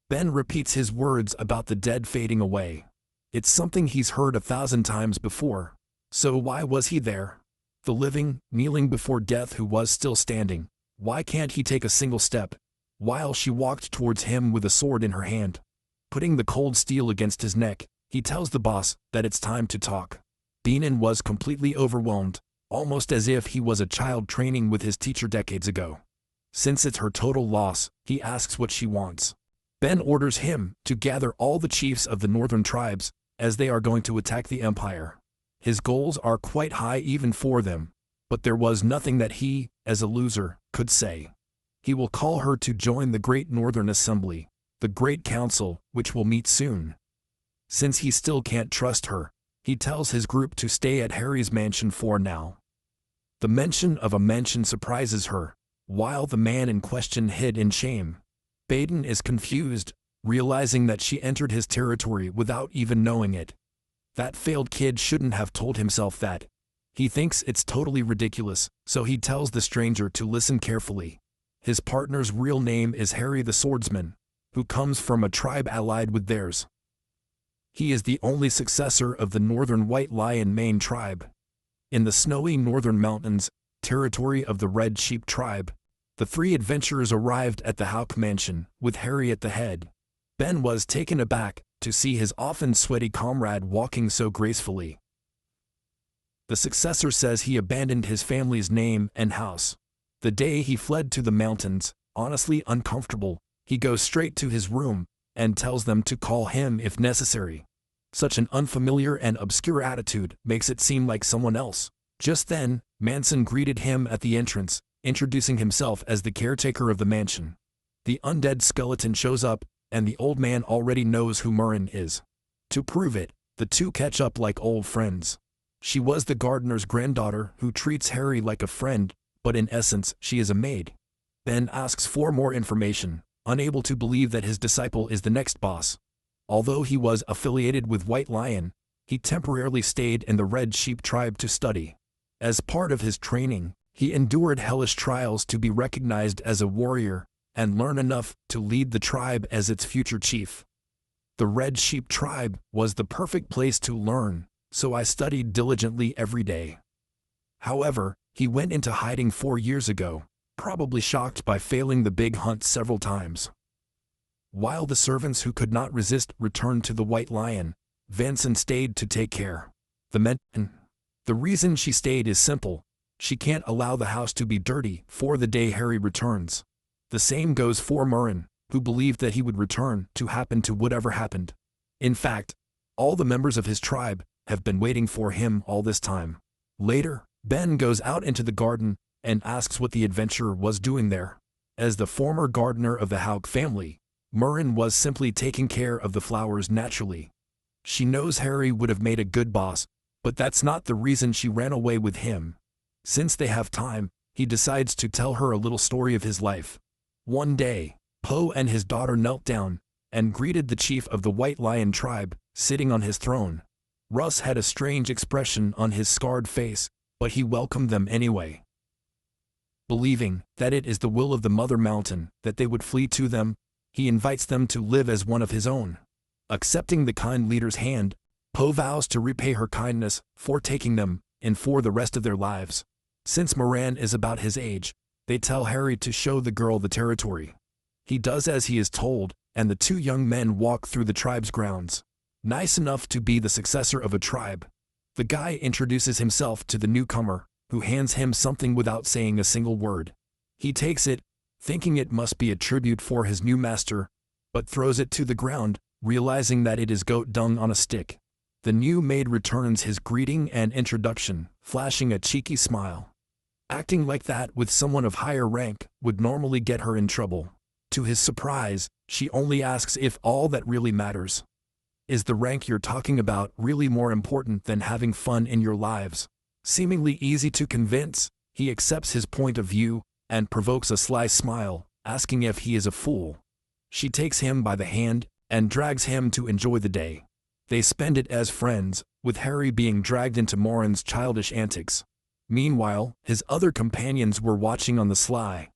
Ben repeats his words about the dead fading away. It's something he's heard 1,000 times before. So why was he there? The living, kneeling before death who was still standing. Why can't he take a single step? While she walked towards him with a sword in her hand, putting the cold steel against his neck, he tells the boss that it's time to talk. Beenen was completely overwhelmed, almost as if he was a child training with his teacher decades ago. Since it's her total loss, he asks what she wants. Ben orders him to gather all the chiefs of the northern tribes, as they are going to attack the empire. His goals are quite high even for them, but there was nothing that he, as a loser, could say. He will call her to join the Great Northern Assembly, the Great Council, which will meet soon. Since he still can't trust her, he tells his group to stay at Harry's mansion for now. The mention of a mansion surprises her, while the man in question hid in shame. Baden is confused, realizing that she entered his territory without even knowing it. That failed kid shouldn't have told himself that. He thinks it's totally ridiculous, so he tells the stranger to listen carefully. His partner's real name is Harry the Swordsman, who comes from a tribe allied with theirs. He is the only successor of the Northern White Lion Mane tribe. In the snowy northern mountains, territory of the Red Sheep tribe, the three adventurers arrived at the Houck mansion, with Harry at the head. Ben was taken aback to see his often sweaty comrade walking so gracefully. The successor says he abandoned his family's name and house. The day he fled to the mountains, honestly uncomfortable, he goes straight to his room and tells them to call him if necessary. Such an unfamiliar and obscure attitude makes it seem like someone else. Just then, Manson greeted him at the entrance, introducing himself as the caretaker of the mansion. The undead skeleton shows up, and the old man already knows who Murren is. To prove it, the two catch up like old friends. She was the gardener's granddaughter who treats Harry like a friend, but in essence she is a maid. Ben asks for more information, unable to believe that his disciple is the next boss. Although he was affiliated with White Lion, he temporarily stayed in the Red Sheep tribe to study. As part of his training, he endured hellish trials to be recognized as a warrior and learn enough to lead the tribe as its future chief. The Red Sheep tribe was the perfect place to learn, so I studied diligently every day. However, he went into hiding 4 years ago, probably shocked by failing the big hunt several times. While the servants who could not resist returned to the White Lion, Vincent stayed to take care. The reason she stayed is simple. She can't allow the house to be dirty for the day Harry returns. The same goes for Murren, who believed that he would return to happen to whatever happened. In fact, all the members of his tribe have been waiting for him all this time. Later, Ben goes out into the garden and asks what the adventurer was doing there. As the former gardener of the Hauk family, Murren was simply taking care of the flowers naturally. She knows Harry would have made a good boss, but that's not the reason she ran away with him. Since they have time, he decides to tell her a little story of his life. One day, Poe and his daughter knelt down and greeted the chief of the White Lion tribe, sitting on his throne. Russ had a strange expression on his scarred face, but he welcomed them anyway. Believing that it is the will of the Mother Mountain that they would flee to them, he invites them to live as one of his own. Accepting the kind leader's hand, Poe vows to repay her kindness for taking them and for the rest of their lives. Since Moran is about his age, they tell Harry to show the girl the territory. He does as he is told, and the two young men walk through the tribe's grounds. Nice enough to be the successor of a tribe. The guy introduces himself to the newcomer, who hands him something without saying a single word. He takes it, thinking it must be a tribute for his new master, but throws it to the ground, realizing that it is goat dung on a stick. The new maid returns his greeting and introduction, flashing a cheeky smile. Acting like that with someone of higher rank would normally get her in trouble. To his surprise, she only asks if all that really matters. Is the rank you're talking about really more important than having fun in your lives? Seemingly easy to convince, he accepts his point of view and provokes a sly smile, asking if he is a fool. She takes him by the hand and drags him to enjoy the day. They spend it as friends, with Harry being dragged into Morin's childish antics. Meanwhile, his other companions were watching on the sly.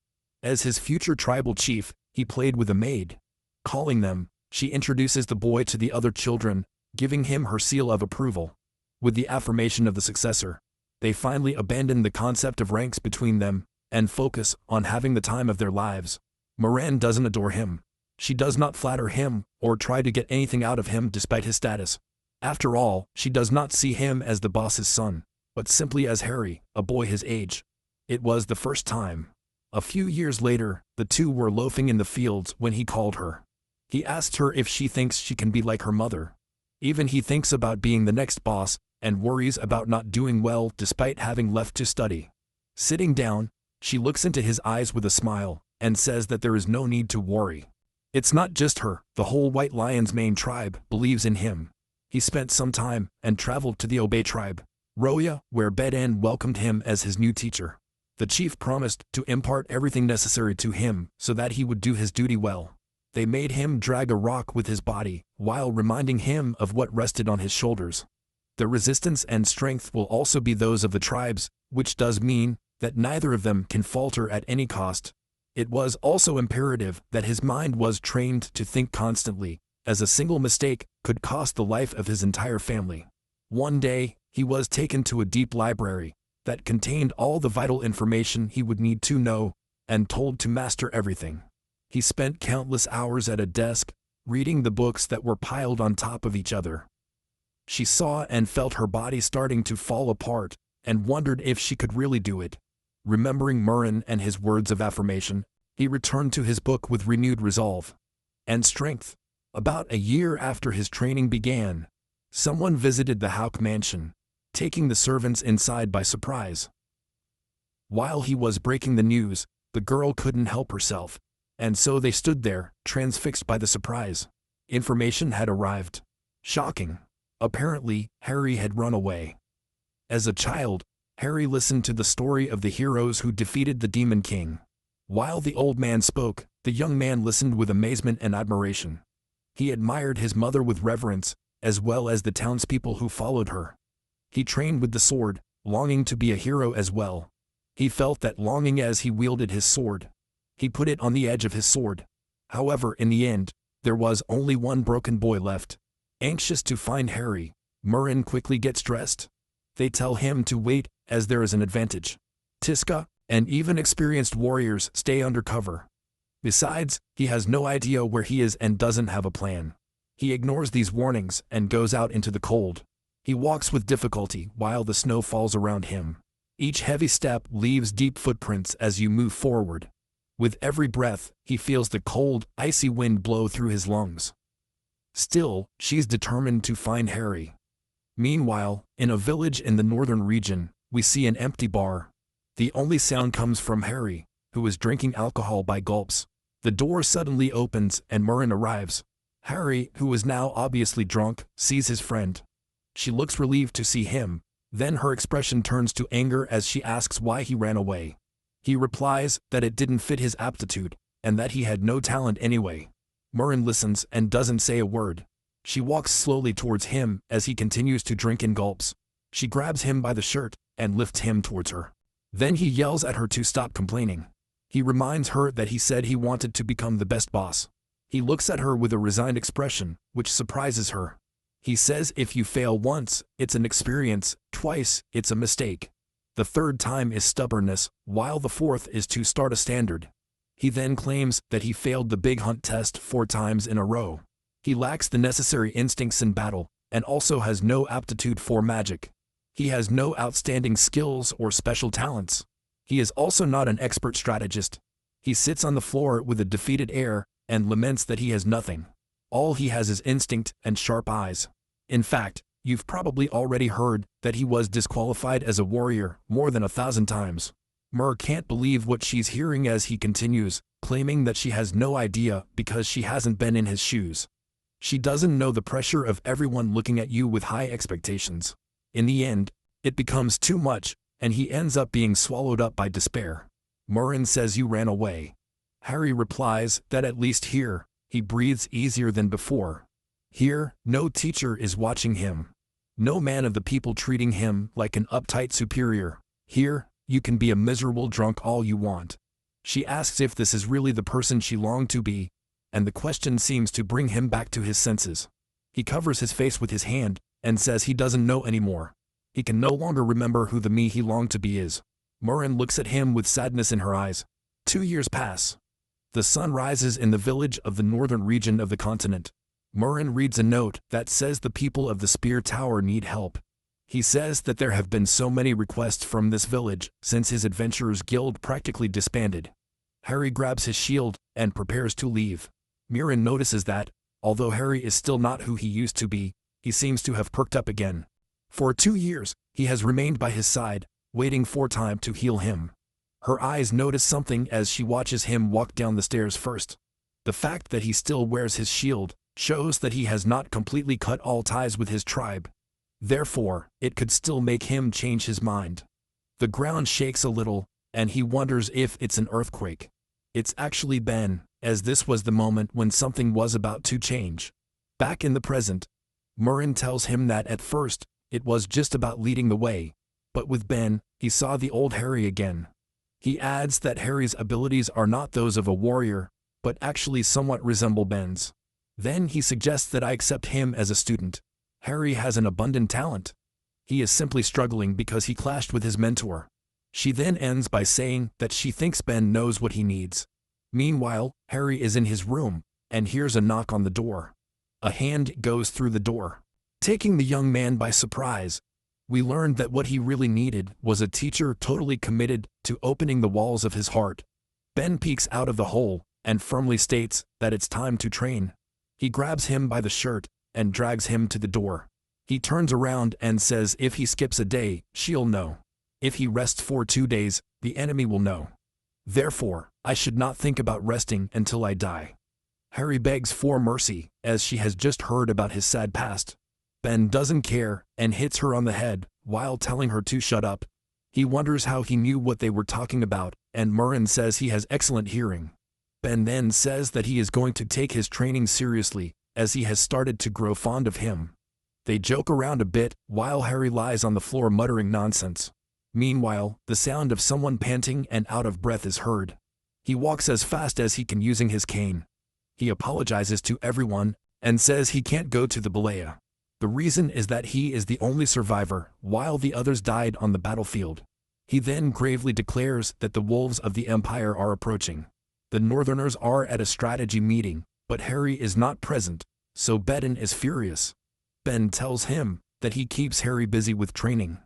As his future tribal chief, he played with a maid. Calling them, she introduces the boy to the other children, giving him her seal of approval. With the affirmation of the successor, they finally abandon the concept of ranks between them and focus on having the time of their lives. Moran doesn't adore him. She does not flatter him or try to get anything out of him despite his status. After all, she does not see him as the boss's son, but simply as Harry, a boy his age. It was the first time. A few years later, the two were loafing in the fields when he called her. He asked her if she thinks she can be like her mother. Even he thinks about being the next boss and worries about not doing well despite having left to study. Sitting down, she looks into his eyes with a smile and says that there is no need to worry. It's not just her, the whole White Lion's main tribe believes in him. He spent some time and traveled to the Obey tribe, Roya, where Beden welcomed him as his new teacher. The chief promised to impart everything necessary to him so that he would do his duty well. They made him drag a rock with his body, while reminding him of what rested on his shoulders. The resistance and strength will also be those of the tribes, which does mean that neither of them can falter at any cost. It was also imperative that his mind was trained to think constantly, as a single mistake could cost the life of his entire family. One day, he was taken to a deep library that contained all the vital information he would need to know, and told to master everything. He spent countless hours at a desk, reading the books that were piled on top of each other. She saw and felt her body starting to fall apart, and wondered if she could really do it. Remembering Murren and his words of affirmation, he returned to his book with renewed resolve and strength. About a year after his training began, someone visited the Hauk mansion, taking the servants inside by surprise. While he was breaking the news, the girl couldn't help herself, and so they stood there, transfixed by the surprise. Information had arrived. Shocking. Apparently, Harry had run away. As a child, Harry listened to the story of the heroes who defeated the Demon King. While the old man spoke, the young man listened with amazement and admiration. He admired his mother with reverence, as well as the townspeople who followed her. He trained with the sword, longing to be a hero as well. He felt that longing as he wielded his sword. He put it on the edge of his sword. However, in the end, there was only one broken boy left. Anxious to find Harry, Murin quickly gets dressed. They tell him to wait, as there is an advantage. Tiska, and even experienced warriors stay under cover. Besides, he has no idea where he is and doesn't have a plan. He ignores these warnings and goes out into the cold. He walks with difficulty while the snow falls around him. Each heavy step leaves deep footprints as you move forward. With every breath, he feels the cold, icy wind blow through his lungs. Still, she's determined to find Harry. Meanwhile, in a village in the northern region, we see an empty bar. The only sound comes from Harry, who is drinking alcohol by gulps. The door suddenly opens and Murin arrives. Harry, who is now obviously drunk, sees his friend. She looks relieved to see him, then her expression turns to anger as she asks why he ran away. He replies that it didn't fit his aptitude, and that he had no talent anyway. Murin listens and doesn't say a word. She walks slowly towards him as he continues to drink in gulps. She grabs him by the shirt and lifts him towards her. Then he yells at her to stop complaining. He reminds her that he said he wanted to become the best boss. He looks at her with a resigned expression, which surprises her. He says if you fail once, it's an experience, twice, it's a mistake. The third time is stubbornness, while the fourth is to start a standard. He then claims that he failed the big hunt test 4 times in a row. He lacks the necessary instincts in battle, and also has no aptitude for magic. He has no outstanding skills or special talents. He is also not an expert strategist. He sits on the floor with a defeated air, and laments that he has nothing. All he has is instinct and sharp eyes. In fact, you've probably already heard that he was disqualified as a warrior more than 1,000 times. Mur can't believe what she's hearing as he continues, claiming that she has no idea because she hasn't been in his shoes. She doesn't know the pressure of everyone looking at you with high expectations. In the end, it becomes too much, and he ends up being swallowed up by despair. Murin says you ran away. Harry replies that at least here, he breathes easier than before. Here, no teacher is watching him. No man of the people treating him like an uptight superior. Here, you can be a miserable drunk all you want. She asks if this is really the person she longed to be, and the question seems to bring him back to his senses. He covers his face with his hand and says he doesn't know anymore. He can no longer remember who the me he longed to be is. Murin looks at him with sadness in her eyes. 2 years pass. The sun rises in the village of the northern region of the continent. Murin reads a note that says the people of the Spear Tower need help. He says that there have been so many requests from this village since his adventurers guild practically disbanded. Harry grabs his shield and prepares to leave. Murin notices that, although Harry is still not who he used to be, he seems to have perked up again. For 2 years, he has remained by his side, waiting for time to heal him. Her eyes notice something as she watches him walk down the stairs first. The fact that he still wears his shield shows that he has not completely cut all ties with his tribe. Therefore, it could still make him change his mind. The ground shakes a little, and he wonders if it's an earthquake. It's actually Ben, as this was the moment when something was about to change. Back in the present, Murin tells him that at first, it was just about leading the way, but with Ben, he saw the old Harry again. He adds that Harry's abilities are not those of a warrior, but actually somewhat resemble Ben's. Then he suggests that I accept him as a student. Harry has an abundant talent. He is simply struggling because he clashed with his mentor. She then ends by saying that she thinks Ben knows what he needs. Meanwhile, Harry is in his room, and hears a knock on the door. A hand goes through the door, taking the young man by surprise. We learned that what he really needed was a teacher totally committed to opening the walls of his heart. Ben peeks out of the hole, and firmly states that it's time to train. He grabs him by the shirt, and drags him to the door. He turns around and says if he skips a day, she'll know. If he rests for 2 days, the enemy will know. Therefore, I should not think about resting until I die. Harry begs for mercy, as she has just heard about his sad past. Ben doesn't care, and hits her on the head, while telling her to shut up. He wonders how he knew what they were talking about, and Murin says he has excellent hearing. Ben then says that he is going to take his training seriously, as he has started to grow fond of him. They joke around a bit, while Harry lies on the floor muttering nonsense. Meanwhile, the sound of someone panting and out of breath is heard. He walks as fast as he can using his cane. He apologizes to everyone, and says he can't go to the Balea. The reason is that he is the only survivor, while the others died on the battlefield. He then gravely declares that the wolves of the Empire are approaching. The Northerners are at a strategy meeting, but Harry is not present, so Ben is furious. Ben tells him that he keeps Harry busy with training.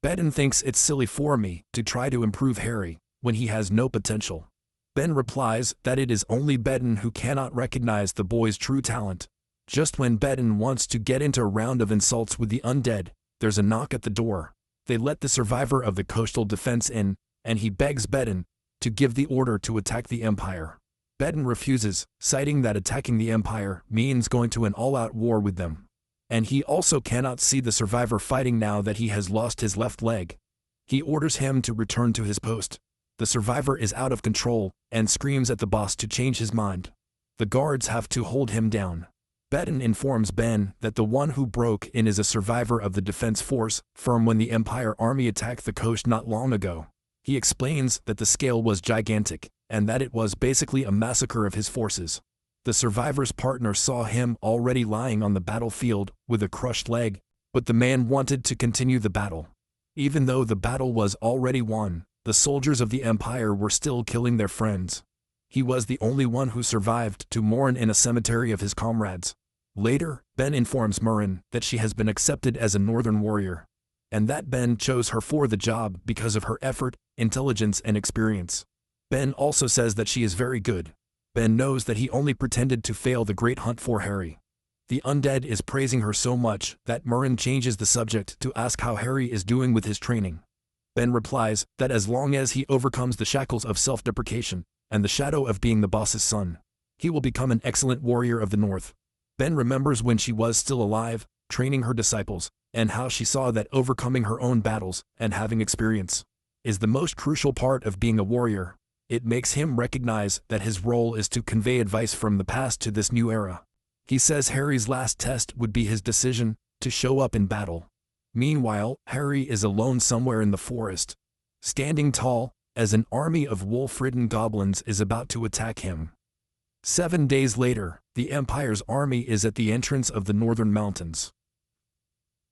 Ben thinks it's silly for me to try to improve Harry when he has no potential. Ben replies that it is only Ben who cannot recognize the boy's true talent. Just when Ben wants to get into a round of insults with the undead, there's a knock at the door. They let the survivor of the coastal defense in, and he begs Ben to give the order to attack the Empire. Ben refuses, citing that attacking the Empire means going to an all-out war with them. And he also cannot see the survivor fighting now that he has lost his left leg. He orders him to return to his post. The survivor is out of control and screams at the boss to change his mind. The guards have to hold him down. Ben informs Ben that the one who broke in is a survivor of the defense force from when the Empire army attacked the coast not long ago. He explains that the scale was gigantic and that it was basically a massacre of his forces. The survivor's partner saw him already lying on the battlefield with a crushed leg, but the man wanted to continue the battle. Even though the battle was already won, the soldiers of the Empire were still killing their friends. He was the only one who survived to mourn in a cemetery of his comrades. Later, Ben informs Murren that she has been accepted as a northern warrior, and that Ben chose her for the job because of her effort, intelligence, and experience. Ben also says that she is very good. Ben knows that he only pretended to fail the great hunt for Harry. The undead is praising her so much that Murren changes the subject to ask how Harry is doing with his training. Ben replies that as long as he overcomes the shackles of self-deprecation and the shadow of being the boss's son, he will become an excellent warrior of the North. Ben remembers when she was still alive, training her disciples, and how she saw that overcoming her own battles and having experience is the most crucial part of being a warrior. It makes him recognize that his role is to convey advice from the past to this new era. He says Harry's last test would be his decision to show up in battle. Meanwhile, Harry is alone somewhere in the forest, standing tall, as an army of wolf-ridden goblins is about to attack him. 7 days later, the Empire's army is at the entrance of the northern mountains.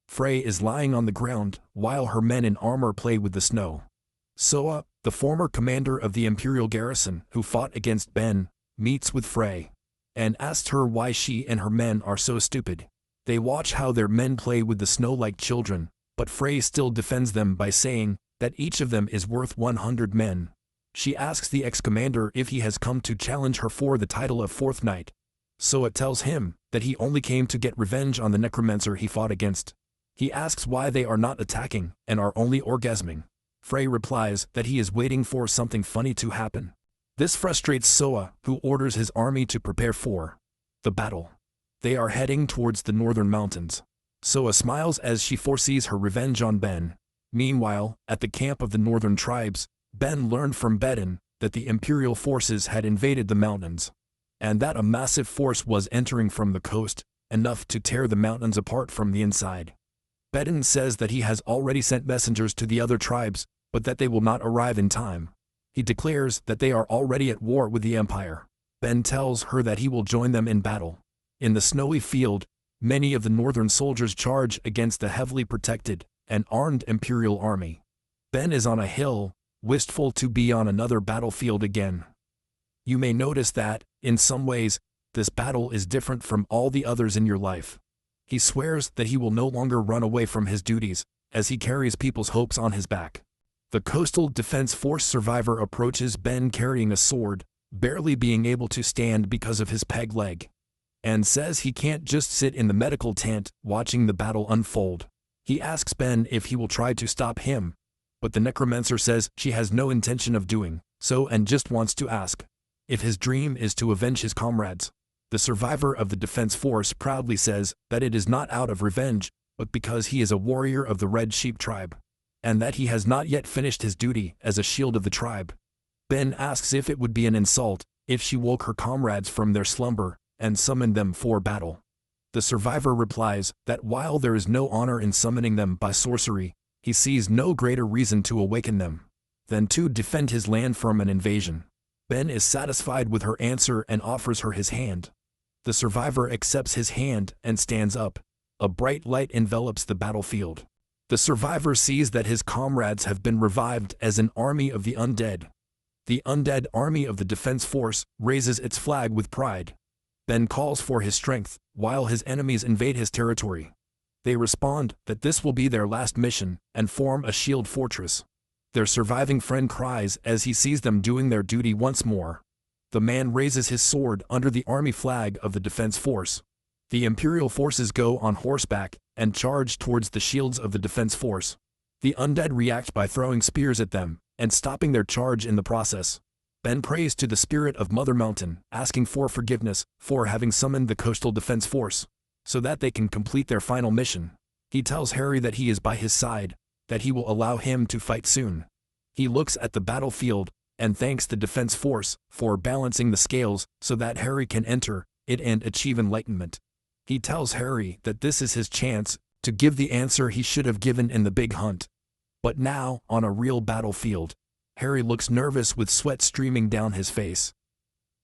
Frey is lying on the ground, while her men in armor play with the snow. Soa, the former commander of the Imperial garrison who fought against Ben, meets with Frey, and asks her why she and her men are so stupid. They watch how their men play with the snow like children, but Frey still defends them by saying that each of them is worth 100 men. She asks the ex-commander if he has come to challenge her for the title of Fourth Knight. Soa tells him that he only came to get revenge on the necromancer he fought against. He asks why they are not attacking and are only orgasming. Frey replies that he is waiting for something funny to happen. This frustrates Soa, who orders his army to prepare for the battle. They are heading towards the northern mountains. Soa smiles as she foresees her revenge on Ben. Meanwhile, at the camp of the northern tribes, Ben learned from Bedin that the Imperial forces had invaded the mountains, and that a massive force was entering from the coast, enough to tear the mountains apart from the inside. Bedin says that he has already sent messengers to the other tribes, but that they will not arrive in time. He declares that they are already at war with the Empire. Ben tells her that he will join them in battle. In the snowy field, many of the northern soldiers charge against the heavily protected and armed Imperial army. Ben is on a hill, wistful to be on another battlefield again. You may notice that, in some ways, this battle is different from all the others in your life. He swears that he will no longer run away from his duties, as he carries people's hopes on his back. The Coastal Defense Force survivor approaches Ben carrying a sword, barely being able to stand because of his peg leg, and says he can't just sit in the medical tent watching the battle unfold. He asks Ben if he will try to stop him, but the necromancer says she has no intention of doing so and just wants to ask if his dream is to avenge his comrades. The survivor of the defense force proudly says that it is not out of revenge, but because he is a warrior of the Red Sheep tribe, and that he has not yet finished his duty as a shield of the tribe. Ben asks if it would be an insult if she woke her comrades from their slumber and summoned them for battle. The survivor replies that while there is no honor in summoning them by sorcery, he sees no greater reason to awaken them than to defend his land from an invasion. Ben is satisfied with her answer and offers her his hand. The survivor accepts his hand and stands up. A bright light envelops the battlefield. The survivor sees that his comrades have been revived as an army of the undead. The undead army of the defense force raises its flag with pride. Ben calls for his strength, while his enemies invade his territory. They respond that this will be their last mission, and form a shield fortress. Their surviving friend cries as he sees them doing their duty once more. The man raises his sword under the army flag of the defense force. The Imperial forces go on horseback and charge towards the shields of the defense force. The undead react by throwing spears at them and stopping their charge in the process. Ben prays to the spirit of Mother Mountain, asking for forgiveness for having summoned the coastal defense force, so that they can complete their final mission. He tells Harry that he is by his side, that he will allow him to fight soon. He looks at the battlefield and thanks the defense force for balancing the scales so that Harry can enter it and achieve enlightenment. He tells Harry that this is his chance to give the answer he should have given in the big hunt. But now, on a real battlefield, Harry looks nervous with sweat streaming down his face.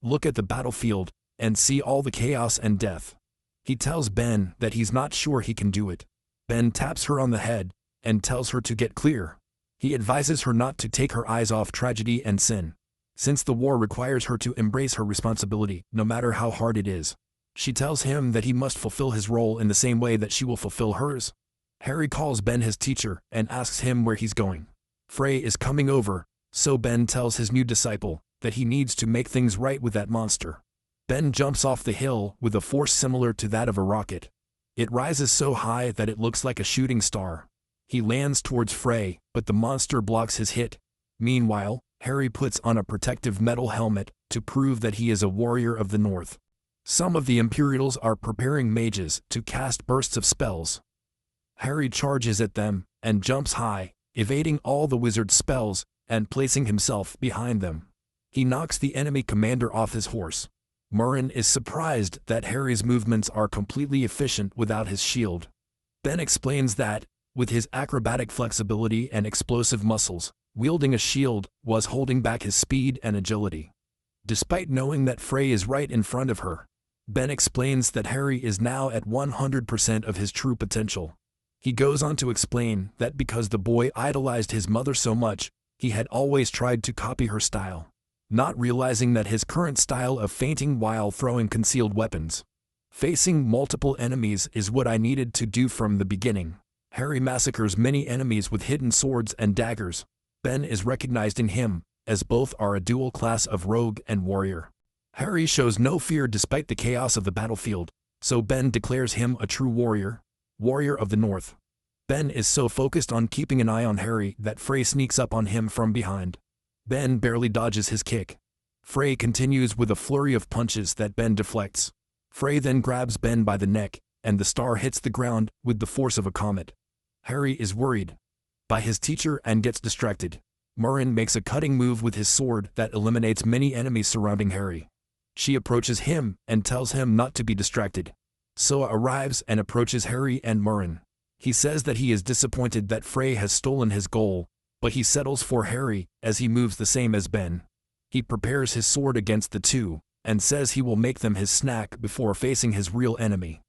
Look at the battlefield and see all the chaos and death. He tells Ben that he's not sure he can do it. Ben taps her on the head and tells her to get clear. He advises her not to take her eyes off tragedy and sin, since the war requires her to embrace her responsibility, no matter how hard it is. She tells him that he must fulfill his role in the same way that she will fulfill hers. Harry calls Ben his teacher and asks him where he's going. Frey is coming over, so Ben tells his new disciple that he needs to make things right with that monster. Ben jumps off the hill with a force similar to that of a rocket. It rises so high that it looks like a shooting star. He lands towards Frey, but the monster blocks his hit. Meanwhile, Harry puts on a protective metal helmet to prove that he is a warrior of the North. Some of the Imperials are preparing mages to cast bursts of spells. Harry charges at them and jumps high, evading all the wizard's spells and placing himself behind them. He knocks the enemy commander off his horse. Murren is surprised that Harry's movements are completely efficient without his shield. Ben explains that, with his acrobatic flexibility and explosive muscles, wielding a shield was holding back his speed and agility. Despite knowing that Frey is right in front of her, Ben explains that Harry is now at 100% of his true potential. He goes on to explain that because the boy idolized his mother so much, he had always tried to copy her style, not realizing that his current style of fainting while throwing concealed weapons. Facing multiple enemies is what I needed to do from the beginning. Harry massacres many enemies with hidden swords and daggers. Ben is recognized in him, as both are a dual class of rogue and warrior. Harry shows no fear despite the chaos of the battlefield, so Ben declares him a true warrior of the North. Ben is so focused on keeping an eye on Harry that Frey sneaks up on him from behind. Ben barely dodges his kick. Frey continues with a flurry of punches that Ben deflects. Frey then grabs Ben by the neck, and the star hits the ground with the force of a comet. Harry is worried by his teacher and gets distracted. Murren makes a cutting move with his sword that eliminates many enemies surrounding Harry. She approaches him and tells him not to be distracted. Soa arrives and approaches Harry and Murren. He says that he is disappointed that Frey has stolen his goal, but he settles for Harry as he moves the same as Ben. He prepares his sword against the two and says he will make them his snack before facing his real enemy.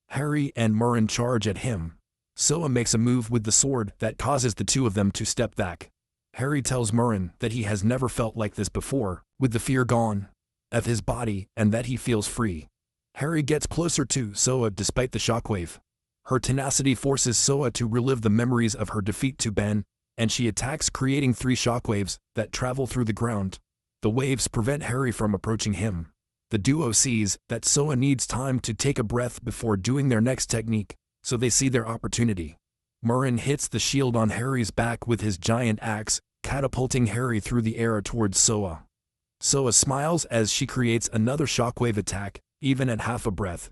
Harry and Murren charge at him. Soa makes a move with the sword that causes the two of them to step back. Harry tells Murren that he has never felt like this before, with the fear gone of his body, and that he feels free. Harry gets closer to Soa despite the shockwave. Her tenacity forces Soa to relive the memories of her defeat to Ben, and she attacks, creating 3 shockwaves that travel through the ground. The waves prevent Harry from approaching him. The duo sees that Soa needs time to take a breath before doing their next technique, so they see their opportunity. Murren hits the shield on Harry's back with his giant axe, catapulting Harry through the air towards Soa. Soa smiles as she creates another shockwave attack, even at half a breath.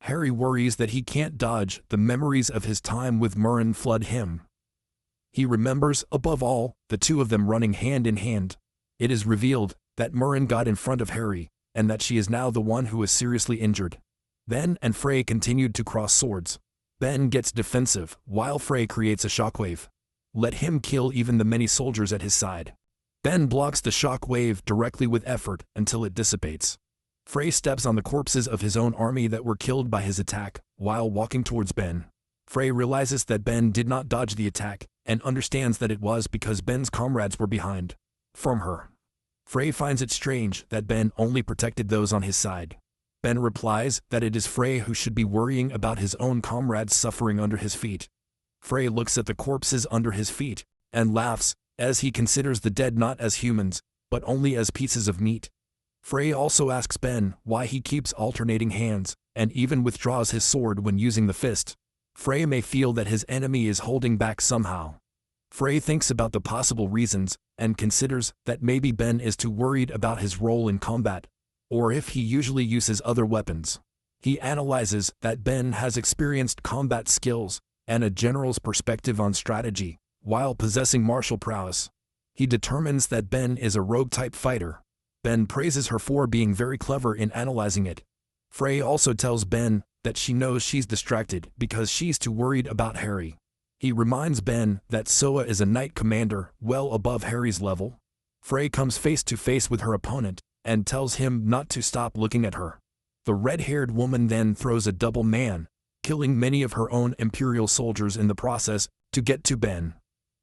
Harry worries that he can't dodge the memories of his time with Murren flood him. He remembers, above all, the two of them running hand in hand. It is revealed that Murren got in front of Harry, and that she is now the one who is seriously injured. Ben and Frey continued to cross swords. Ben gets defensive, while Frey creates a shockwave. Let him kill even the many soldiers at his side. Ben blocks the shockwave directly with effort until it dissipates. Frey steps on the corpses of his own army that were killed by his attack, while walking towards Ben. Frey realizes that Ben did not dodge the attack, and understands that it was because Ben's comrades were behind from her. Frey finds it strange that Ben only protected those on his side. Ben replies that it is Frey who should be worrying about his own comrades suffering under his feet. Frey looks at the corpses under his feet, and laughs, as he considers the dead not as humans, but only as pieces of meat. Frey also asks Ben why he keeps alternating hands, and even withdraws his sword when using the fist. Frey may feel that his enemy is holding back somehow. Frey thinks about the possible reasons, and considers that maybe Ben is too worried about his role in combat, or if he usually uses other weapons. He analyzes that Ben has experienced combat skills, and a general's perspective on strategy, while possessing martial prowess. He determines that Ben is a rogue-type fighter. Ben praises her for being very clever in analyzing it. Frey also tells Ben that she knows she's distracted because she's too worried about Harry. He reminds Ben that Soa is a knight commander well above Harry's level. Frey comes face to face with her opponent and tells him not to stop looking at her. The red-haired woman then throws a double man, killing many of her own Imperial soldiers in the process to get to Ben.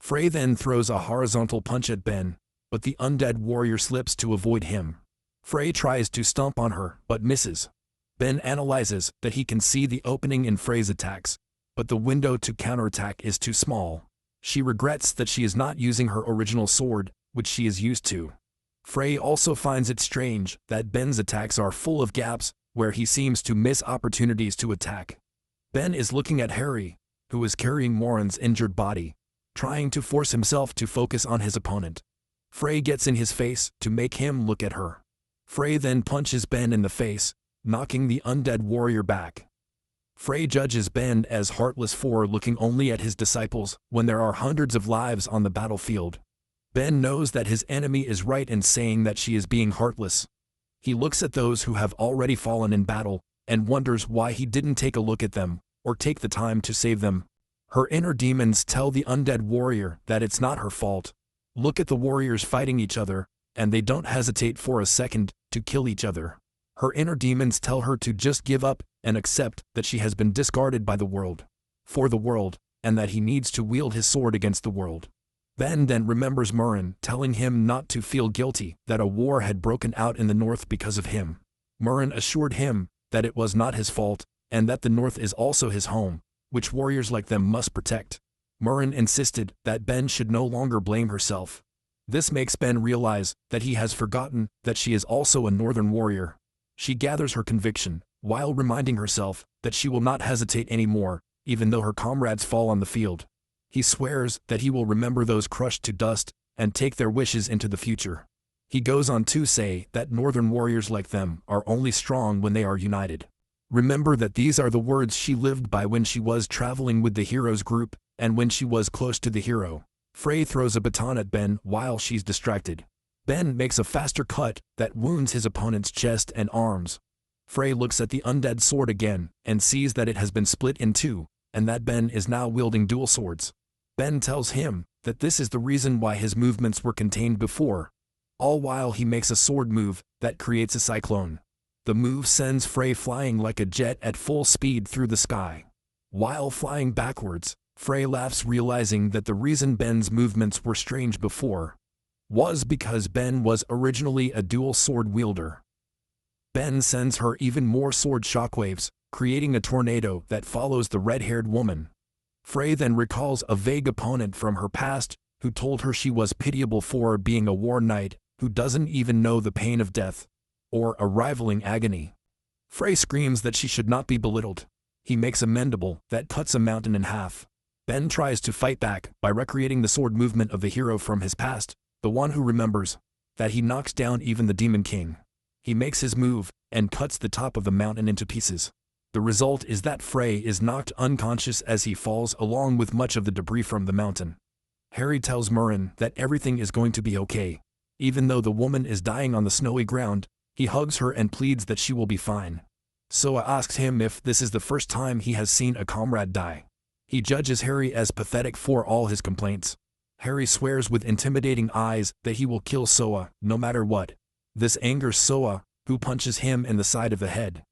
Frey then throws a horizontal punch at Ben, but the undead warrior slips to avoid him. Frey tries to stomp on her, but misses. Ben analyzes that he can see the opening in Frey's attacks, but the window to counterattack is too small. She regrets that she is not using her original sword, which she is used to. Frey also finds it strange that Ben's attacks are full of gaps, where he seems to miss opportunities to attack. Ben is looking at Harry, who is carrying Morin's injured body, trying to force himself to focus on his opponent. Frey gets in his face to make him look at her. Frey then punches Ben in the face, knocking the undead warrior back. Frey judges Ben as heartless for looking only at his disciples when there are hundreds of lives on the battlefield. Ben knows that his enemy is right in saying that she is being heartless. He looks at those who have already fallen in battle and wonders why he didn't take a look at them or take the time to save them. Her inner demons tell the undead warrior that it's not her fault. Look at the warriors fighting each other, and they don't hesitate for a second to kill each other. Her inner demons tell her to just give up and accept that she has been discarded by the world, for the world, and that he needs to wield his sword against the world. Ben then remembers Murin telling him not to feel guilty that a war had broken out in the north because of him. Murin assured him that it was not his fault, and that the north is also his home, which warriors like them must protect. Murin insisted that Ben should no longer blame herself. This makes Ben realize that he has forgotten that she is also a northern warrior. She gathers her conviction, while reminding herself that she will not hesitate anymore, even though her comrades fall on the field. He swears that he will remember those crushed to dust and take their wishes into the future. He goes on to say that northern warriors like them are only strong when they are united. Remember that these are the words she lived by when she was traveling with the heroes group and when she was close to the hero. Frey throws a baton at Ben while she's distracted. Ben makes a faster cut that wounds his opponent's chest and arms. Frey looks at the undead sword again and sees that it has been split in two, and that Ben is now wielding dual swords. Ben tells him that this is the reason why his movements were contained before, all while he makes a sword move that creates a cyclone. The move sends Frey flying like a jet at full speed through the sky. While flying backwards, Frey laughs, realizing that the reason Ben's movements were strange before was because Ben was originally a dual sword wielder. Ben sends her even more sword shockwaves, creating a tornado that follows the red-haired woman. Frey then recalls a vague opponent from her past who told her she was pitiable for being a war knight who doesn't even know the pain of death, or a rivaling agony. Frey screams that she should not be belittled. He makes a mandible that cuts a mountain in half. Ben tries to fight back by recreating the sword movement of the hero from his past, the one who remembers that he knocks down even the Demon King. He makes his move and cuts the top of the mountain into pieces. The result is that Frey is knocked unconscious as he falls along with much of the debris from the mountain. Harry tells Murin that everything is going to be okay. Even though the woman is dying on the snowy ground, he hugs her and pleads that she will be fine. Soa asks him if this is the first time he has seen a comrade die. He judges Harry as pathetic for all his complaints. Harry swears with intimidating eyes that he will kill Soa, no matter what. This angers Soa, who punches him in the side of the head.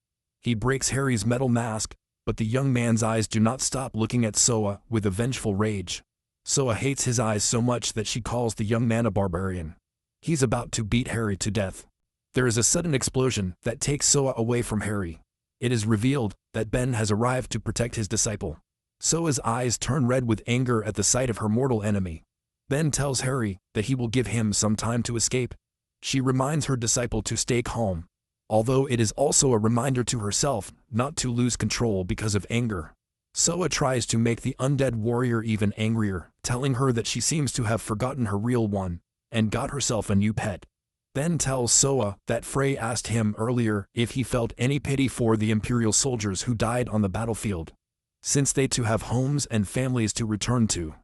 He breaks Harry's metal mask, but the young man's eyes do not stop looking at Soa with a vengeful rage. Soa hates his eyes so much that she calls the young man a barbarian. He's about to beat Harry to death. There is a sudden explosion that takes Soa away from Harry. It is revealed that Ben has arrived to protect his disciple. Soa's eyes turn red with anger at the sight of her mortal enemy. Ben tells Harry that he will give him some time to escape. She reminds her disciple to stay calm, although it is also a reminder to herself not to lose control because of anger. Soa tries to make the undead warrior even angrier, telling her that she seems to have forgotten her real one and got herself a new pet. Ben tells Soa that Frey asked him earlier if he felt any pity for the Imperial soldiers who died on the battlefield, since they too have homes and families to return to.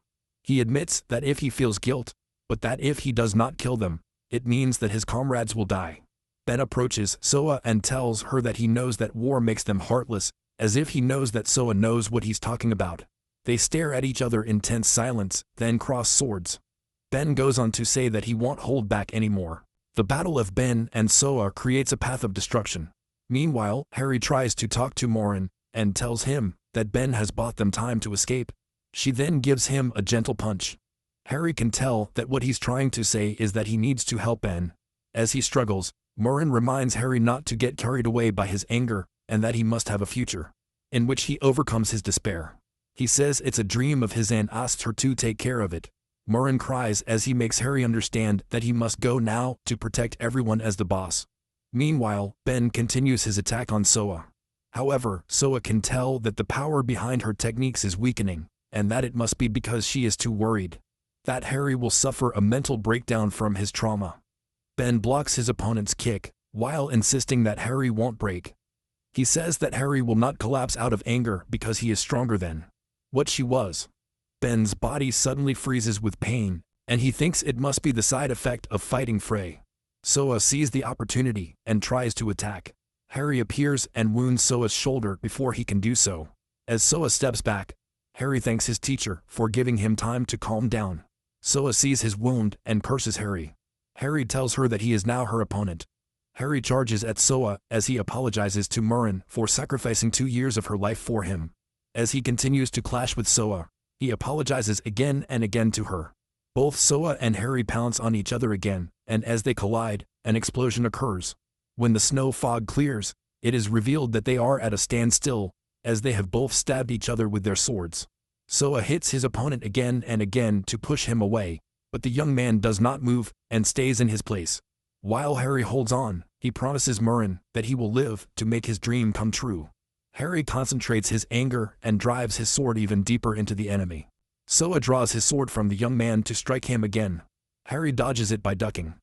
He admits that if he feels guilt, but that if he does not kill them, it means that his comrades will die. Ben approaches Soa and tells her that he knows that war makes them heartless, as if he knows that Soa knows what he's talking about. They stare at each other in tense silence, then cross swords. Ben goes on to say that he won't hold back anymore. The battle of Ben and Soa creates a path of destruction. Meanwhile, Harry tries to talk to Morin and tells him that Ben has bought them time to escape. She then gives him a gentle punch. Harry can tell that what he's trying to say is that he needs to help Ben. As he struggles, Morin reminds Harry not to get carried away by his anger and that he must have a future, in which he overcomes his despair. He says it's a dream of his and asks her to take care of it. Morin cries as he makes Harry understand that he must go now to protect everyone as the boss. Meanwhile, Ben continues his attack on Soa. However, Soa can tell that the power behind her techniques is weakening, and that it must be because she is too worried that Harry will suffer a mental breakdown from his trauma. Ben blocks his opponent's kick, while insisting that Harry won't break. He says that Harry will not collapse out of anger because he is stronger than what she was. Ben's body suddenly freezes with pain, and he thinks it must be the side effect of fighting Frey. Soa sees the opportunity and tries to attack. Harry appears and wounds Soa's shoulder before he can do so. As Soa steps back, Harry thanks his teacher for giving him time to calm down. Soa sees his wound and curses Harry. Harry tells her that he is now her opponent. Harry charges at Soa as he apologizes to Morin for sacrificing 2 years of her life for him. As he continues to clash with Soa, he apologizes again and again to her. Both Soa and Harry pounce on each other again, and as they collide, an explosion occurs. When the snow fog clears, it is revealed that they are at a standstill, as they have both stabbed each other with their swords. Soa hits his opponent again and again to push him away, but the young man does not move and stays in his place. While Harry holds on, he promises Morin that he will live to make his dream come true. Harry concentrates his anger and drives his sword even deeper into the enemy. Soa draws his sword from the young man to strike him again. Harry dodges it by ducking.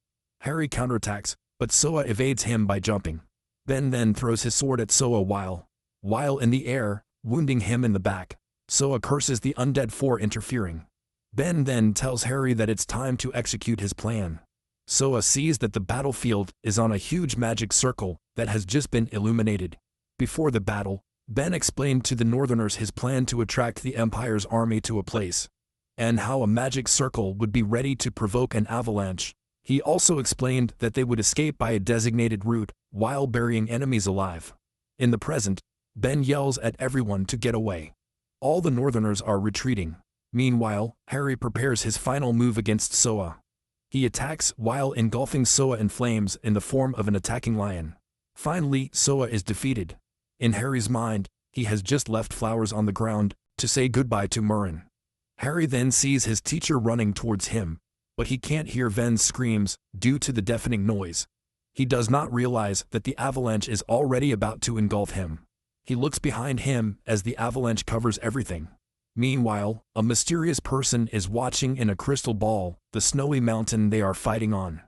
Harry counterattacks, but Soa evades him by jumping. Ben then throws his sword at Soa while in the air, wounding him in the back. Soa curses the undead for interfering. Ben then tells Harry that it's time to execute his plan. Soa sees that the battlefield is on a huge magic circle that has just been illuminated. Before the battle, Ben explained to the Northerners his plan to attract the Empire's army to a place, and how a magic circle would be ready to provoke an avalanche. He also explained that they would escape by a designated route, while burying enemies alive. In the present, Ben yells at everyone to get away. All the Northerners are retreating. Meanwhile, Harry prepares his final move against Soa. He attacks while engulfing Soa in flames in the form of an attacking lion. Finally, Soa is defeated. In Harry's mind, he has just left flowers on the ground to say goodbye to Morin. Harry then sees his teacher running towards him, but he can't hear Ven's screams due to the deafening noise. He does not realize that the avalanche is already about to engulf him. He looks behind him as the avalanche covers everything. Meanwhile, a mysterious person is watching in a crystal ball the snowy mountain they are fighting on.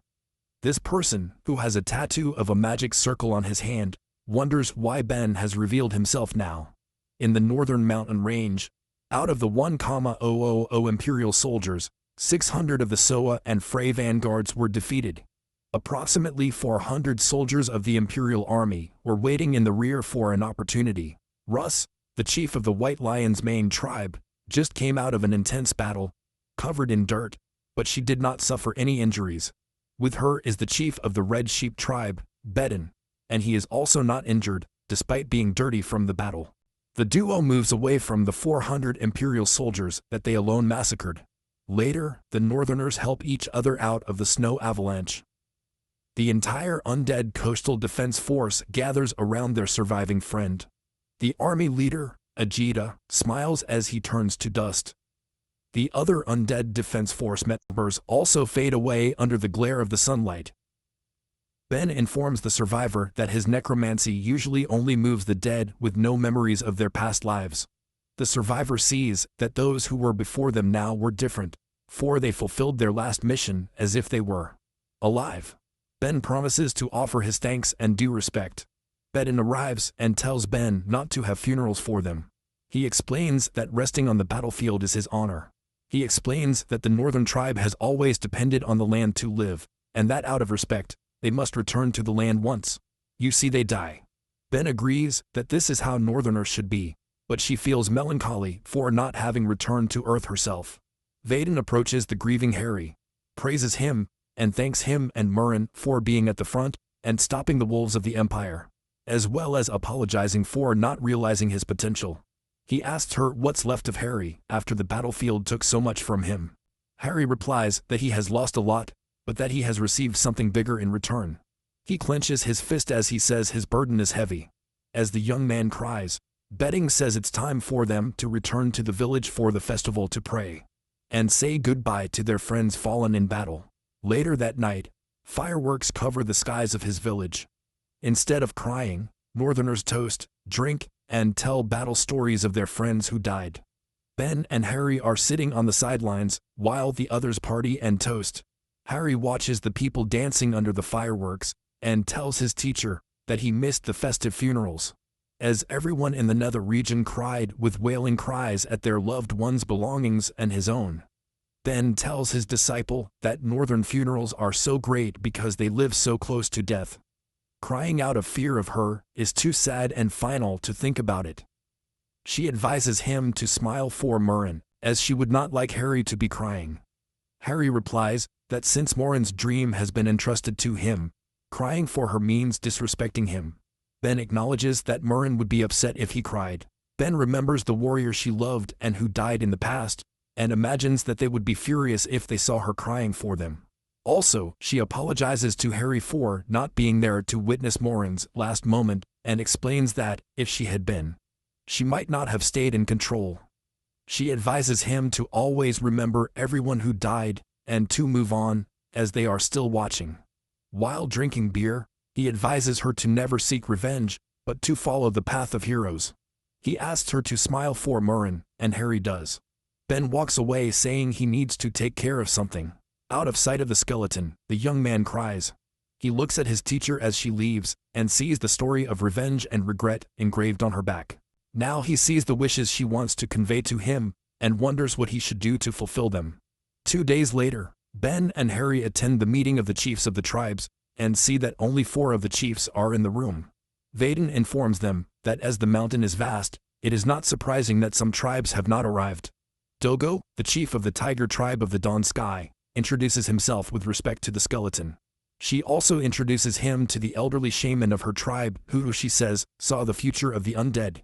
This person, who has a tattoo of a magic circle on his hand, wonders why Ben has revealed himself now. In the northern mountain range, out of the 1,000 Imperial soldiers, 600 of the Soa and Frey vanguards were defeated. Approximately 400 soldiers of the Imperial army were waiting in the rear for an opportunity. Russ, the chief of the White Lion's main tribe, just came out of an intense battle, covered in dirt, but she did not suffer any injuries. With her is the chief of the Red Sheep tribe, Bedin, and he is also not injured, despite being dirty from the battle. The duo moves away from the 400 Imperial soldiers that they alone massacred. Later, the Northerners help each other out of the snow avalanche. The entire undead coastal defense force gathers around their surviving friend. The army leader, Ajita, smiles as he turns to dust. The other undead defense force members also fade away under the glare of the sunlight. Ben informs the survivor that his necromancy usually only moves the dead with no memories of their past lives. The survivor sees that those who were before them now were different, for they fulfilled their last mission as if they were alive. Ben promises to offer his thanks and due respect. Bedin arrives and tells Ben not to have funerals for them. He explains that resting on the battlefield is his honor. He explains that the northern tribe has always depended on the land to live, and that out of respect, they must return to the land once. You see they die. Ben agrees that this is how northerners should be, but she feels melancholy for not having returned to Earth herself. Vaden approaches the grieving Harry, praises him, and thanks him and Murren for being at the front and stopping the wolves of the Empire, as well as apologizing for not realizing his potential. He asks her what's left of Harry after the battlefield took so much from him. Harry replies that he has lost a lot, but that he has received something bigger in return. He clenches his fist as he says his burden is heavy. As the young man cries, Betting says it's time for them to return to the village for the festival to pray and say goodbye to their friends fallen in battle. Later that night, fireworks cover the skies of his village. Instead of crying, Northerners toast, drink, and tell battle stories of their friends who died. Ben and Harry are sitting on the sidelines, while the others party and toast. Harry watches the people dancing under the fireworks, and tells his teacher that he missed the festive funerals. As everyone in the nether region cried with wailing cries at their loved ones' belongings and his own. Ben tells his disciple that northern funerals are so great because they live so close to death. Crying out of fear of her is too sad and final to think about it. She advises him to smile for Murren, as she would not like Harry to be crying. Harry replies that since Murren's dream has been entrusted to him, crying for her means disrespecting him. Ben acknowledges that Murren would be upset if he cried. Ben remembers the warrior she loved and who died in the past, and imagines that they would be furious if they saw her crying for them. Also, she apologizes to Harry for not being there to witness Murren's last moment, and explains that, if she had been, she might not have stayed in control. She advises him to always remember everyone who died, and to move on, as they are still watching. While drinking beer, he advises her to never seek revenge, but to follow the path of heroes. He asks her to smile for Murren, and Harry does. Ben walks away saying he needs to take care of something. Out of sight of the skeleton, the young man cries. He looks at his teacher as she leaves, and sees the story of revenge and regret engraved on her back. Now he sees the wishes she wants to convey to him, and wonders what he should do to fulfill them. 2 days later, Ben and Harry attend the meeting of the chiefs of the tribes, and see that only 4 of the chiefs are in the room. Vaden informs them that as the mountain is vast, it is not surprising that some tribes have not arrived. Dogo, the chief of the tiger tribe of the Dawn Sky, introduces himself with respect to the skeleton. She also introduces him to the elderly shaman of her tribe who, she says, saw the future of the undead,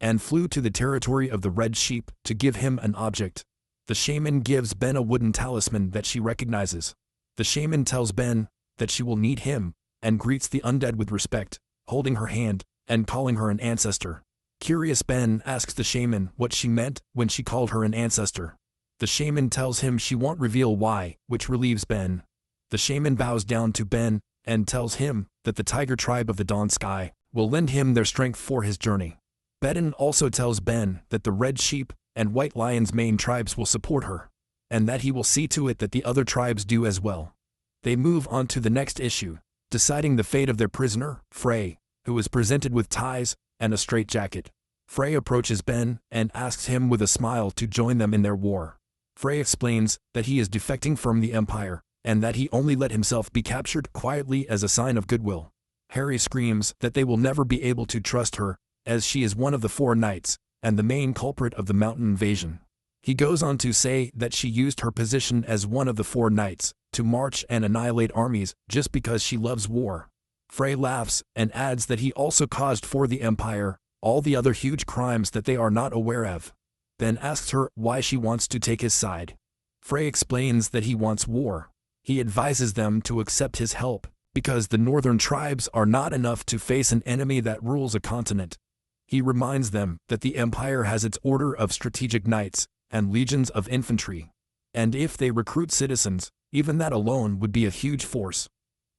and flew to the territory of the red sheep to give him an object. The shaman gives Ben a wooden talisman that she recognizes. The shaman tells Ben that she will need him, and greets the undead with respect, holding her hand, and calling her an ancestor. Curious Ben asks the shaman what she meant when she called her an ancestor. The shaman tells him she won't reveal why, which relieves Ben. The shaman bows down to Ben, and tells him that the tiger tribe of the Dawn Sky will lend him their strength for his journey. Bedin also tells Ben that the red sheep and white lion's mane tribes will support her, and that he will see to it that the other tribes do as well. They move on to the next issue, deciding the fate of their prisoner, Frey, who is presented with ties and a straitjacket. Frey approaches Ben and asks him with a smile to join them in their war. Frey explains that he is defecting from the Empire, and that he only let himself be captured quietly as a sign of goodwill. Harry screams that they will never be able to trust her, as she is one of the 4 knights, and the main culprit of the mountain invasion. He goes on to say that she used her position as one of the 4 knights to march and annihilate armies just because she loves war. Frey laughs and adds that he also caused for the Empire all the other huge crimes that they are not aware of. Ben asks her why she wants to take his side. Frey explains that he wants war. He advises them to accept his help, because the northern tribes are not enough to face an enemy that rules a continent. He reminds them that the empire has its order of strategic knights and legions of infantry, and if they recruit citizens, even that alone would be a huge force.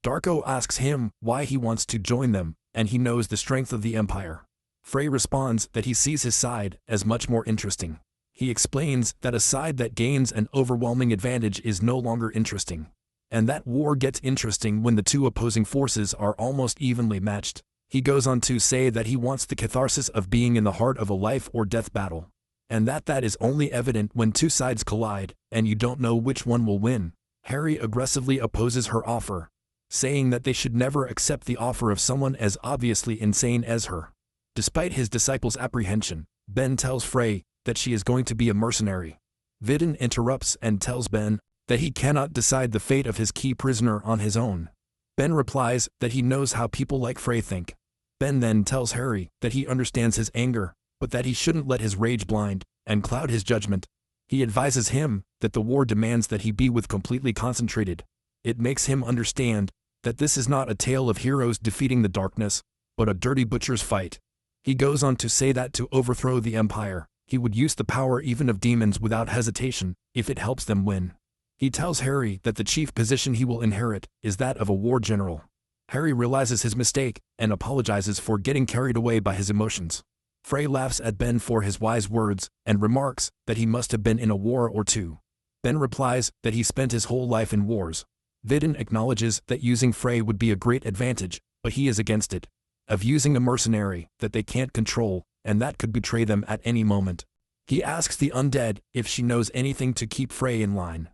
Darko asks him why he wants to join them, and he knows the strength of the empire. Frey responds that he sees his side as much more interesting. He explains that a side that gains an overwhelming advantage is no longer interesting, and that war gets interesting when the two opposing forces are almost evenly matched. He goes on to say that he wants the catharsis of being in the heart of a life or death battle, and that is only evident when two sides collide, and you don't know which one will win. Harry aggressively opposes her offer, saying that they should never accept the offer of someone as obviously insane as her. Despite his disciple's apprehension, Ben tells Frey that she is going to be a mercenary. Vidin interrupts and tells Ben that he cannot decide the fate of his key prisoner on his own. Ben replies that he knows how people like Frey think. Ben then tells Harry that he understands his anger, but that he shouldn't let his rage blind and cloud his judgment. He advises him that the war demands that he be completely concentrated. It makes him understand that this is not a tale of heroes defeating the darkness, but a dirty butcher's fight. He goes on to say that to overthrow the empire, he would use the power even of demons without hesitation, if it helps them win. He tells Harry that the chief position he will inherit is that of a war general. Harry realizes his mistake and apologizes for getting carried away by his emotions. Frey laughs at Ben for his wise words and remarks that he must have been in a war or two. Ben replies that he spent his whole life in wars. Vidin acknowledges that using Frey would be a great advantage, but he is against it. Of using a mercenary that they can't control, and that could betray them at any moment. He asks the undead if she knows anything to keep Frey in line.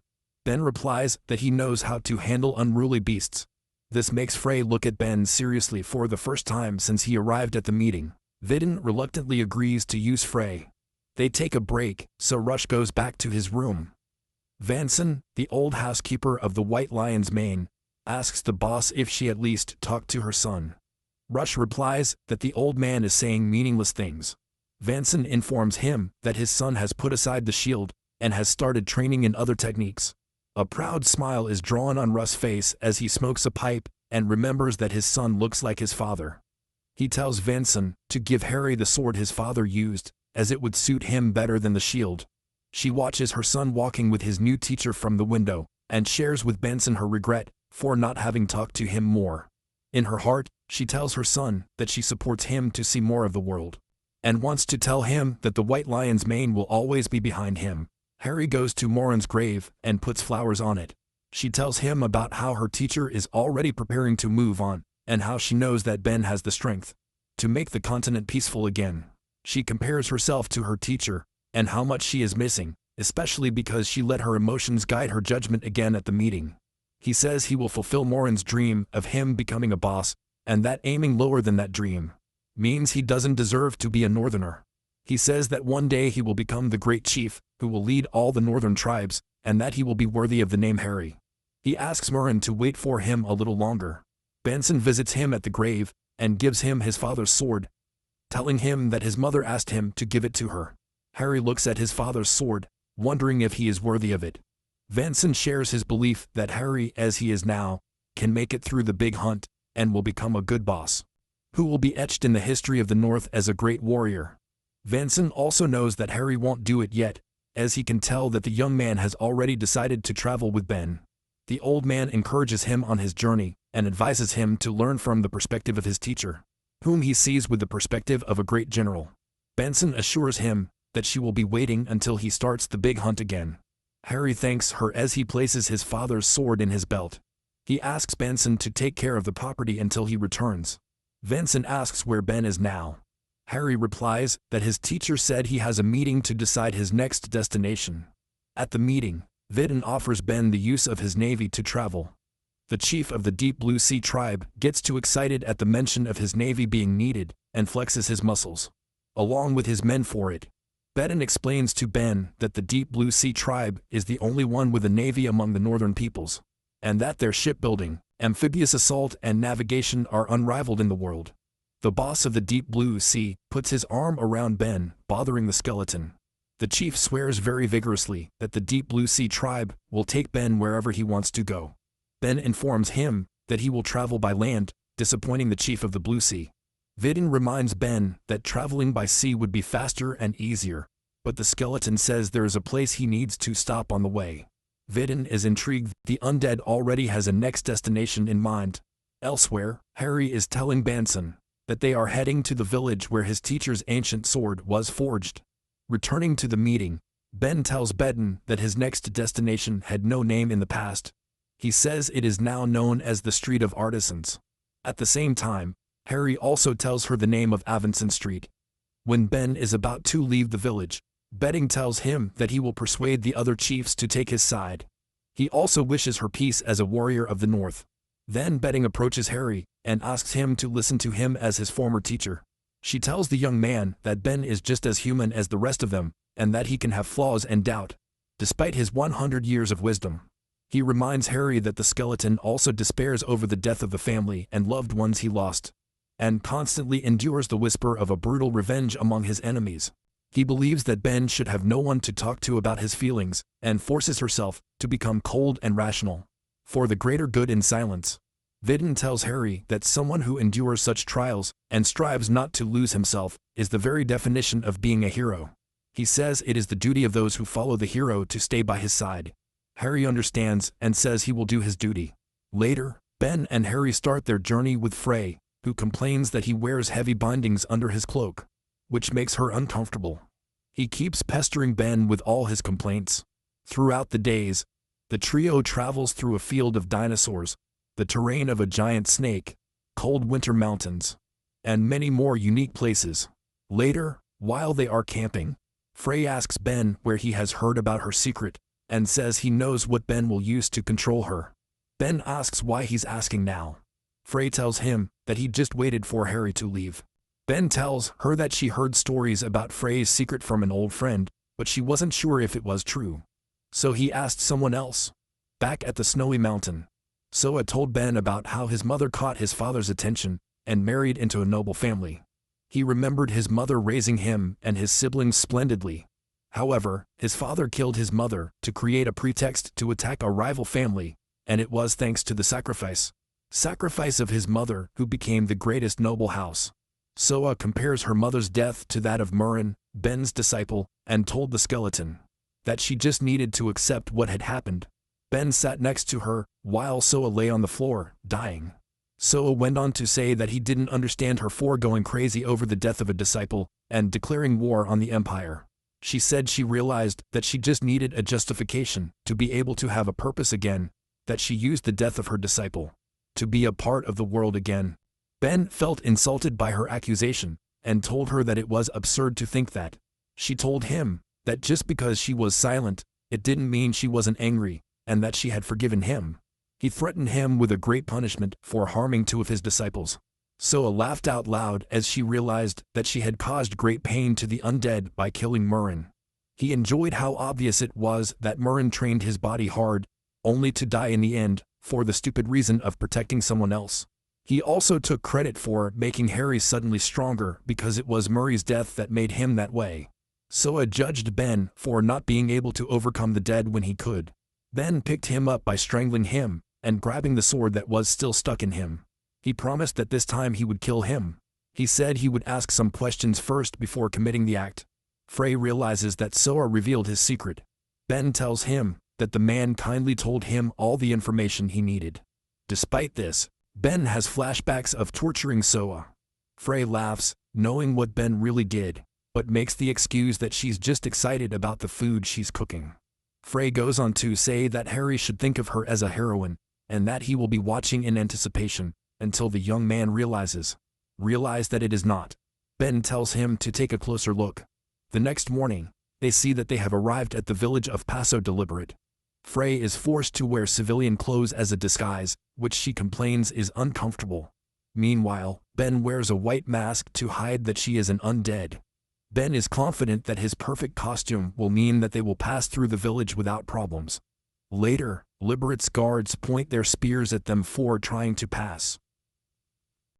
Ben replies that he knows how to handle unruly beasts. This makes Frey look at Ben seriously for the first time since he arrived at the meeting. Vidin reluctantly agrees to use Frey. They take a break, so Rush goes back to his room. Vanson, the old housekeeper of the White Lion's Mane, asks the boss if she at least talked to her son. Rush replies that the old man is saying meaningless things. Vanson informs him that his son has put aside the shield and has started training in other techniques. A proud smile is drawn on Russ's face as he smokes a pipe and remembers that his son looks like his father. He tells Vanson to give Harry the sword his father used, as it would suit him better than the shield. She watches her son walking with his new teacher from the window, and shares with Benson her regret for not having talked to him more. In her heart, she tells her son that she supports him to see more of the world, and wants to tell him that the White Lion's Mane will always be behind him. Harry goes to Morin's grave and puts flowers on it. She tells him about how her teacher is already preparing to move on, and how she knows that Ben has the strength to make the continent peaceful again. She compares herself to her teacher, and how much she is missing, especially because she let her emotions guide her judgment again at the meeting. He says he will fulfill Morin's dream of him becoming a boss, and that aiming lower than that dream means he doesn't deserve to be a northerner. He says that one day he will become the great chief, who will lead all the northern tribes, and that he will be worthy of the name Harry. He asks Morin to wait for him a little longer. Benson visits him at the grave, and gives him his father's sword, telling him that his mother asked him to give it to her. Harry looks at his father's sword, wondering if he is worthy of it. Vanson shares his belief that Harry, as he is now, can make it through the big hunt, and will become a good boss, who will be etched in the history of the North as a great warrior. Vanson also knows that Harry won't do it yet, as he can tell that the young man has already decided to travel with Ben. The old man encourages him on his journey, and advises him to learn from the perspective of his teacher, whom he sees with the perspective of a great general. Benson assures him that she will be waiting until he starts the big hunt again. Harry thanks her as he places his father's sword in his belt. He asks Benson to take care of the property until he returns. Benson asks where Ben is now. Harry replies that his teacher said he has a meeting to decide his next destination. At the meeting, Vidin offers Ben the use of his navy to travel. The chief of the Deep Blue Sea tribe gets too excited at the mention of his navy being needed, and flexes his muscles, along with his men for it. Bedin explains to Ben that the Deep Blue Sea tribe is the only one with a navy among the northern peoples, and that their shipbuilding, amphibious assault and navigation are unrivaled in the world. The boss of the Deep Blue Sea puts his arm around Ben, bothering the skeleton. The chief swears very vigorously that the Deep Blue Sea tribe will take Ben wherever he wants to go. Ben informs him that he will travel by land, disappointing the chief of the Blue Sea. Vidin reminds Ben that traveling by sea would be faster and easier, but the skeleton says there is a place he needs to stop on the way. Vidin is intrigued. The undead already has a next destination in mind. Elsewhere, Harry is telling Benson that they are heading to the village where his teacher's ancient sword was forged. Returning to the meeting, Ben tells Bedden that his next destination had no name in the past. He says it is now known as the Street of Artisans. At the same time, Harry also tells her the name of Avanson Street. When Ben is about to leave the village, Bedding tells him that he will persuade the other chiefs to take his side. He also wishes her peace as a warrior of the North. Then Bedding approaches Harry and asks him to listen to him as his former teacher. She tells the young man that Ben is just as human as the rest of them, and that he can have flaws and doubt, despite his 100 years of wisdom. He reminds Harry that the skeleton also despairs over the death of the family and loved ones he lost, and constantly endures the whisper of a brutal revenge among his enemies. He believes that Ben should have no one to talk to about his feelings, and forces herself to become cold and rational, for the greater good in silence. Vidin tells Harry that someone who endures such trials and strives not to lose himself is the very definition of being a hero. He says it is the duty of those who follow the hero to stay by his side. Harry understands and says he will do his duty. Later, Ben and Harry start their journey with Frey, who complains that he wears heavy bindings under his cloak, which makes her uncomfortable. He keeps pestering Ben with all his complaints. Throughout the days, the trio travels through a field of dinosaurs, the terrain of a giant snake, cold winter mountains, and many more unique places. Later, while they are camping, Frey asks Ben where he has heard about her secret, and says he knows what Ben will use to control her. Ben asks why he's asking now. Frey tells him that he just waited for Harry to leave. Ben tells her that she heard stories about Frey's secret from an old friend, but she wasn't sure if it was true. So he asked someone else. Back at the snowy mountain, Soa told Ben about how his mother caught his father's attention and married into a noble family. He remembered his mother raising him and his siblings splendidly. However, his father killed his mother to create a pretext to attack a rival family, and it was thanks to the sacrifice of his mother who became the greatest noble house. Soa compares her mother's death to that of Murin, Ben's disciple, and told the skeleton that she just needed to accept what had happened. Ben sat next to her, while Soa lay on the floor, dying. Soa went on to say that he didn't understand her for going crazy over the death of a disciple, and declaring war on the Empire. She said she realized that she just needed a justification to be able to have a purpose again, that she used the death of her disciple to be a part of the world again. Ben felt insulted by her accusation, and told her that it was absurd to think that. She told him that just because she was silent, it didn't mean she wasn't angry, and that she had forgiven him. He threatened him with a great punishment for harming 2 of his disciples. Soa laughed out loud as she realized that she had caused great pain to the undead by killing Murin. He enjoyed how obvious it was that Murin trained his body hard, only to die in the end, for the stupid reason of protecting someone else. He also took credit for making Harry suddenly stronger because it was Murray's death that made him that way. Soa judged Ben for not being able to overcome the dead when he could. Ben picked him up by strangling him and grabbing the sword that was still stuck in him. He promised that this time he would kill him. He said he would ask some questions first before committing the act. Frey realizes that Soa revealed his secret. Ben tells him that the man kindly told him all the information he needed. Despite this, Ben has flashbacks of torturing Soa. Frey laughs, knowing what Ben really did, but makes the excuse that she's just excited about the food she's cooking. Frey goes on to say that Harry should think of her as a heroine, and that he will be watching in anticipation until the young man realize that it is not. Ben tells him to take a closer look. The next morning, they see that they have arrived at the village of Paso Deliberate. Frey is forced to wear civilian clothes as a disguise, which she complains is uncomfortable. Meanwhile, Ben wears a white mask to hide that she is an undead. Ben is confident that his perfect costume will mean that they will pass through the village without problems. Later, Liberate's guards point their spears at them for trying to pass.